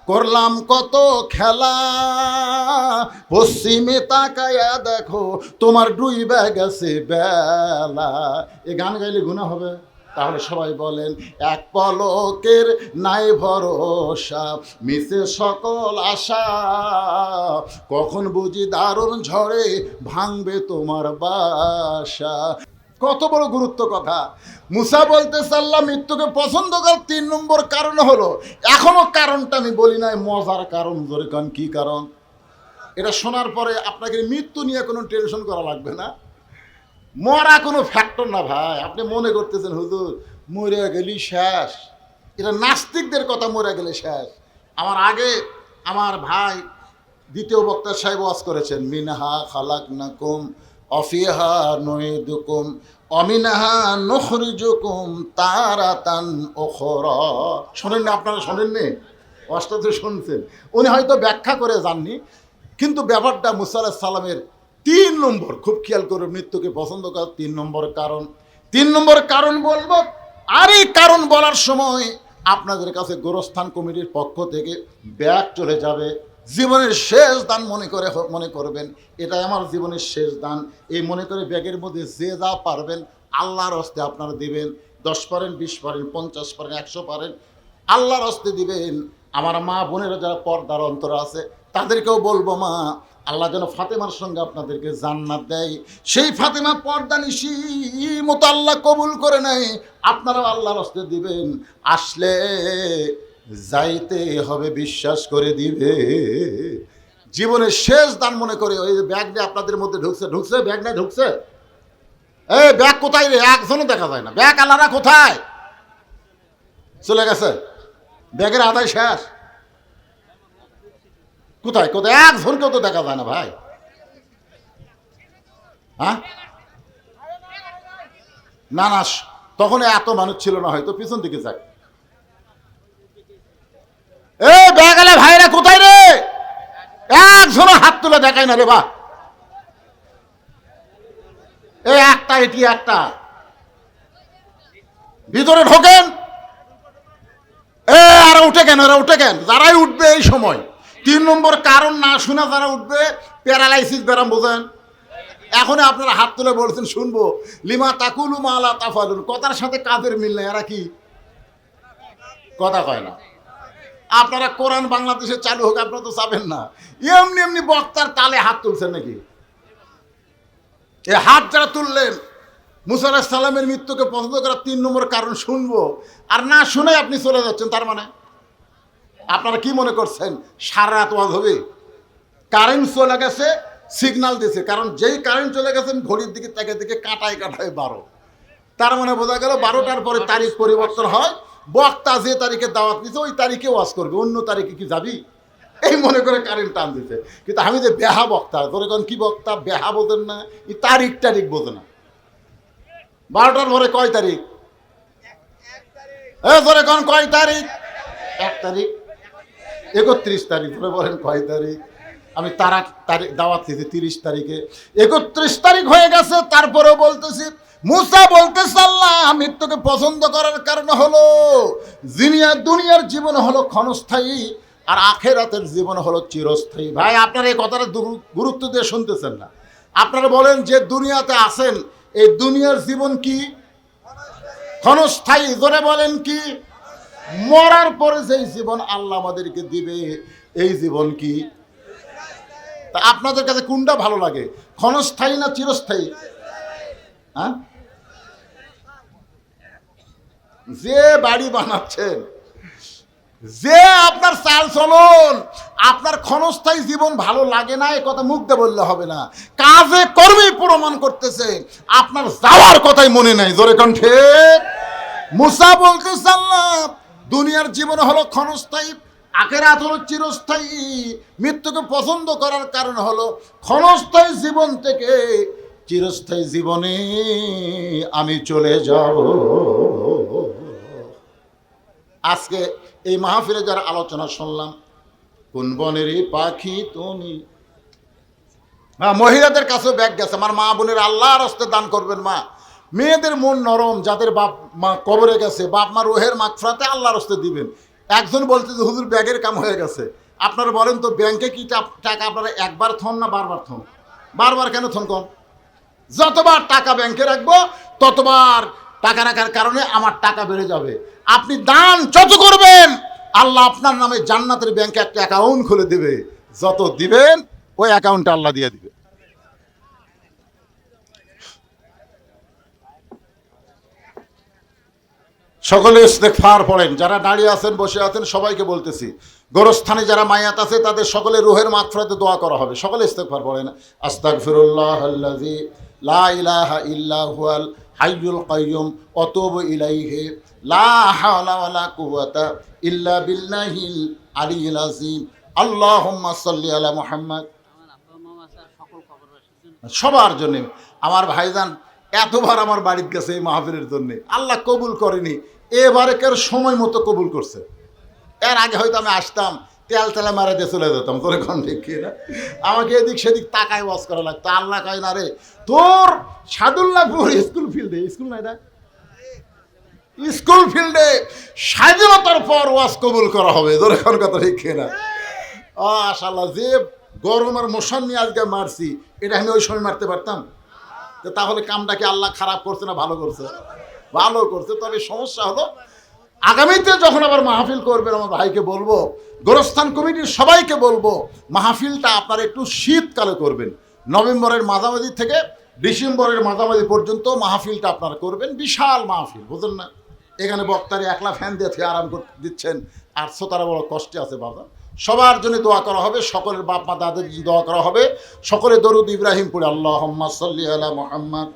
করলাম কত খেলা, পশ্চিমে তাকায়া দেখো তোমার ডুইবা গেছে বেলা। এ গান গাইলে গুনাহ হবে? তাহলে সবাই বলেন এক পলকের নাই ভরসা, মিশে সকল আশা, কখন বুঝি দারুণ ঝড়ে ভাঙবে তোমার বাসা। কত বড় গুরুত্ব কথা। মুসা বলতেছে আল্লাহ মৃত্যুকে পছন্দ করার 3 নম্বর কারণ হলো, এখনো কারণটা আমি বলি নাই, মজার কারণ। জোরে কারণ কি কারণ? এটা শোনার পরে আপনাকে মৃত্যু নিয়ে কোনো টেনশন করা লাগবে না। মরা কোনো ফ্যাক্টর না ভাই। আপনি মনে করতেছেন হুজুর মরে গেলি শেষ, এটা নাস্তিকদের কথা, মরে গেলে শেষ। আমার আগে আমার ভাই দ্বিতীয় বক্তা সাহেব ওয়াজ করেছেন, মিনহা খালাকনাকুম অফিহা নুইদুকুম অমিনহা নুখরিজুকুম তারাতান উখরা। শোনেননি আপনারা? শোনেননি? ওয়াজটা তো শুনছেন। উনি হয়তো ব্যাখ্যা করে যাননি, কিন্তু ব্যাপারটা মুসা আলাইহিস সালামের 3 নম্বর, খুব খেয়াল করে, মৃত্যুকে পছন্দ করার 3 নম্বর কারণ। 3 নম্বর কারণ বলবো, আর এই কারণ বলার সময় আপনাদের কাছে গোরস্থান কমিটির পক্ষ থেকে ব্যাগ চলে যাবে। জীবনের শেষ দান মনে করবেন, এটাই আমার জীবনের শেষ দান। এই মনে করে ব্যাগের মধ্যে যে যা পারবেন আল্লাহর হস্তে আপনারা দিবেন। 10 পারেন, 20 পারেন, 50 পারেন, 100 পারেন, আল্লাহর হস্তে দিবেন। আমার মা বোনেরা যারা পর্দার অন্তর আছে তাদেরকেও বলবো, মা আল্লাহ যেন ফাতেমার সঙ্গে আপনাদেরকে জান্নাত দেয়। সেই ফাতেমা পর্দা নিশি মতো আল্লাহ কবুল করে নেয়। আপনারাও আল্লাহর হস্তে দিবেন, আসলে যাইতে হবে, বিশ্বাস করে দিবে। জীবনের শেষ দান মনে করে ওই ব্যাগ দিয়ে আপনাদের মধ্যে ঢুকছে, ব্যাগ না ঢুকছে? এই ব্যাগ কোথায় রে? একজনও দেখা যায় না। ব্যাগ আল্লাহরা কোথায় চলে গেছে? ব্যাগের আদায় শেষ। কোথায় কোথায় একজনকেও তো দেখা যায় না ভাই। হ্যাঁ না না, তখন এত মানুষ ছিল না, হয়তো পিছন দিকে যাক। এ বেগালে ভাইরা কোথায় রে? একজনও হাত তুলে দেখায় না রে বা। এই একটা, এটি একটা, ভিতরে ঢোকেন। এ আর উঠে কেন, এরা উঠে কেন? যারাই উঠবে এই সময় 3 নম্বর কারণ না শোনা যারা উঠবে, প্যারালাইসিস ব্যারাম, বোঝেন? এখন আপনারা হাত তুলে বলছেন শুনবো, লিমা তাকুলু মা লা তাফালুন, কথার সাথে কাদের মিল নেই, এরা কি কথা কয় না? আপনারা কোরআন বাংলাদেশে চালু হোক, আপনারা তো চাবেন না। এমনি এমনি বক্তার তালে হাত তুলছেন নাকি? এই হাত যারা তুললেন, মুসা আলাইহিস সালামের মৃত্যুকে পছন্দ করার 3 নম্বর কারণ শুনবো, আর না শুনে আপনি চলে যাচ্ছেন, তার মানে আপনারা কি মনে করছেন সারা রাত ওয়াজ হবে? কারেন্ট চলে গেছে, সিগন্যাল দিয়েছে, কারণ যেই কারেন্ট চলে গেছে ঘড়ির দিকে তাকে দিকে কাটায় কাটায় 12, তার মানে বোঝা গেল 12টার পরে তারিখ পরিবর্তন হয়। বক্তা যে তারিখে দাওয়াত নিচ্ছে ওই তারিখে ওয়াজ করবে, অন্য তারিখে কি যাবি? এই মনে করে কারেন্ট টান দিতে। কিন্তু আমি যে বেহা বক্তা, তোরে কোন কি বক্তা, বেহা বোঝেন না, এই তারিখ টারিখ বোঝে না। 12টার পরে কয় তারিখ? তোরে কোন কয় তারিখ? 1 তারিখ, 31 তারিখ, ধরে বলেন কয় তারিখ? আমি তারিখ দাওয়াত দিয়েছি 30 তারিখে, 31 তারিখ হয়ে গেছে, তারপরেও বলতেছি। মুসা বলতেছে আল্লাহ মৃত্যুকে পছন্দ করার কারণ হলো দুনিয়ার জীবন হলো ক্ষণস্থায়ী, আর আখেরাতের জীবন হলো চিরস্থায়ী। ভাই আপনারা এই কথাটা গুরুত্ব দিয়ে শুনতেছেন না। আপনারা বলেন যে দুনিয়াতে আছেন, এই দুনিয়ার জীবন কি ক্ষণস্থায়ী? জোরে বলেন কি? মরার পরে যেই জীবন আল্লাহ আমাদেরকে দিবে, এই জীবন কি? তা আপনাদের কাছে কোনটা ভালো লাগে, ক্ষণস্থায়ী না চিরস্থায়ী? হ্যাঁ, যে বাড়ি বানাচ্ছেন, যে আপনার চাল চলন, আপনার ক্ষণস্থায়ী জীবন ভালো লাগে না, এ কথা মুখ দিয়ে বললে হবে না, কাজে কর্মে প্রমাণ করতেছে আপনার যাওয়ার কথাই মনে নাই। জোরে কণ্ঠে মুসা বলতেছে আল্লাহ দুনিয়ার জীবন হলো ক্ষণস্থায়ী, আখিরাত হলো চিরস্থায়ী। মৃত্যুকে পছন্দ করার কারণ হলো ক্ষণস্থায়ী জীবন থেকে চিরস্থায়ী জীবনে আমি চলে যাব। আজকে এই মাহফিলে যারা আলোচনা শুনলাম, কোন বনেরই পাখি তুমি, মহিলাদের কাছেও ব্যাগ গেছে, আমার মা বোনের আল্লাহর হস্তে দান করবেন। মা মেয়েদের মন নরম, যাদের বাপ মা কবরে গেছে, বাপ মা রোহের মাগফিরাতে আল্লাহর হস্তে দিবেন। একজন বলতে যে হুজুর ব্যাগের কাম হয়ে গেছে। আপনারা বলেন তো ব্যাংকে কি টাকা আপনারা একবার থন না বারবার থন? বারবার কেন থন কোন? যতবার টাকা ব্যাংকে রাখবো ততবার টাকা রাখার কারণে আমার টাকা বেড়ে যাবে। আপনি দান যত করবেন আল্লাহ আপনার নামে জান্নাতের ব্যাংকে একটা অ্যাকাউন্ট খুলে দিবে, যত দিবেন ওই অ্যাকাউন্টে আল্লাহ দিয়ে দিবে। সকলে ইস্তেগফার পড়েন, যারা দাঁড়িয়ে আছেন বসে আছেন সবাইকে বলতেছি, গোরস্থানে যারা মায়াত আছে তাদের সকলে রুহের মাগফিরাতে দোয়া করা হবে। সকলে ইস্তেগফার পড়েন। আস্তাগফিরুল্লাহাল্লাযী লা ইলাহা ইল্লা হুয়াল হাইয়ুল কাইয়্যুম ওয়া তুবু ইলাইহি লা হাওলা ওয়ালা কুওয়াতা ইল্লা বিল্লাহিল আলিয়্যিল আযীম। আল্লাহুম্মা সাল্লি আলা মুহাম্মদ। সবার জন্য আমার ভাইজান এতবার আমার বাড়িতে গেছে এই মাহফিলের জন্য, আল্লাহ কবুল করেনি, এবারেকার সময় মতো কবুল করছে। এর আগে হয়তো আমি আসতাম তেল তেলা মারা দিয়ে চলে যেতাম, তোর এখন দেখি না, আমাকে এদিক সেদিক তাকায় ওয়াজ করা লাগতো। আল্লাহ কয় না রে, তোর সাদুল্লাহপুর স্কুল ফিল্ডে, স্কুল না এটা, স্কুল ফিল্ডে স্বাধীনতার পর ওয়াজ কবুল করা হবে। তোর এখন কথা দেখি না। আশাল্লাহ যে গরম আর মশান নিয়ে আজকে মারছি, এটা আমি ওই সময় মারতে পারতাম? তাহলে কামটাকে আল্লাহ খারাপ করছে না ভালো করছে? ভালো করছে। তবে সমস্যা হলো আগামীতে যখন আবার মাহফিল করবেন, আমার ভাইকে বলবো, গোরস্থান কমিটির সবাইকে বলবো, মাহফিলটা আপনারা একটু শীতকালে করবেন। নভেম্বরের মাঝামাঝি থেকে ডিসেম্বরের মাঝামাঝি পর্যন্ত মাহফিলটা আপনারা করবেন। বিশাল মাহফিল, বুঝলেন না? এখানে বক্তারে একলা ফ্যান দিয়ে আরাম করে দিচ্ছেন, আর শ্রোতারা বড় কষ্টে আছে বাবা। সবার জন্য দোয়া করা হবে, সকলের বাপ মা দাদের জন্য দোয়া করা হবে। সকলে দরুদ ইব্রাহিম পড়ে আল্লাহুম্মা সাল্লি আলা মুহাম্মদ।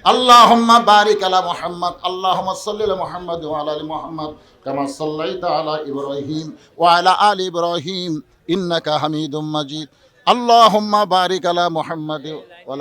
আল্লাহুম্মা বারিক আলা মুহাম্মাদ আল্লাহুম্মা সাল্লি আলা মুহাম্মাদ ওয়া আলা আলি মুহাম্মাদ কামা সাল্লাইতা আলা ইব্রাহিম ওয়া আলা আলি ইব্রাহিম ইন্নাকা হামিদুম মাজিদ আল্লাহুম্মা বারিক আলা মুহাম্মাদ ওয়া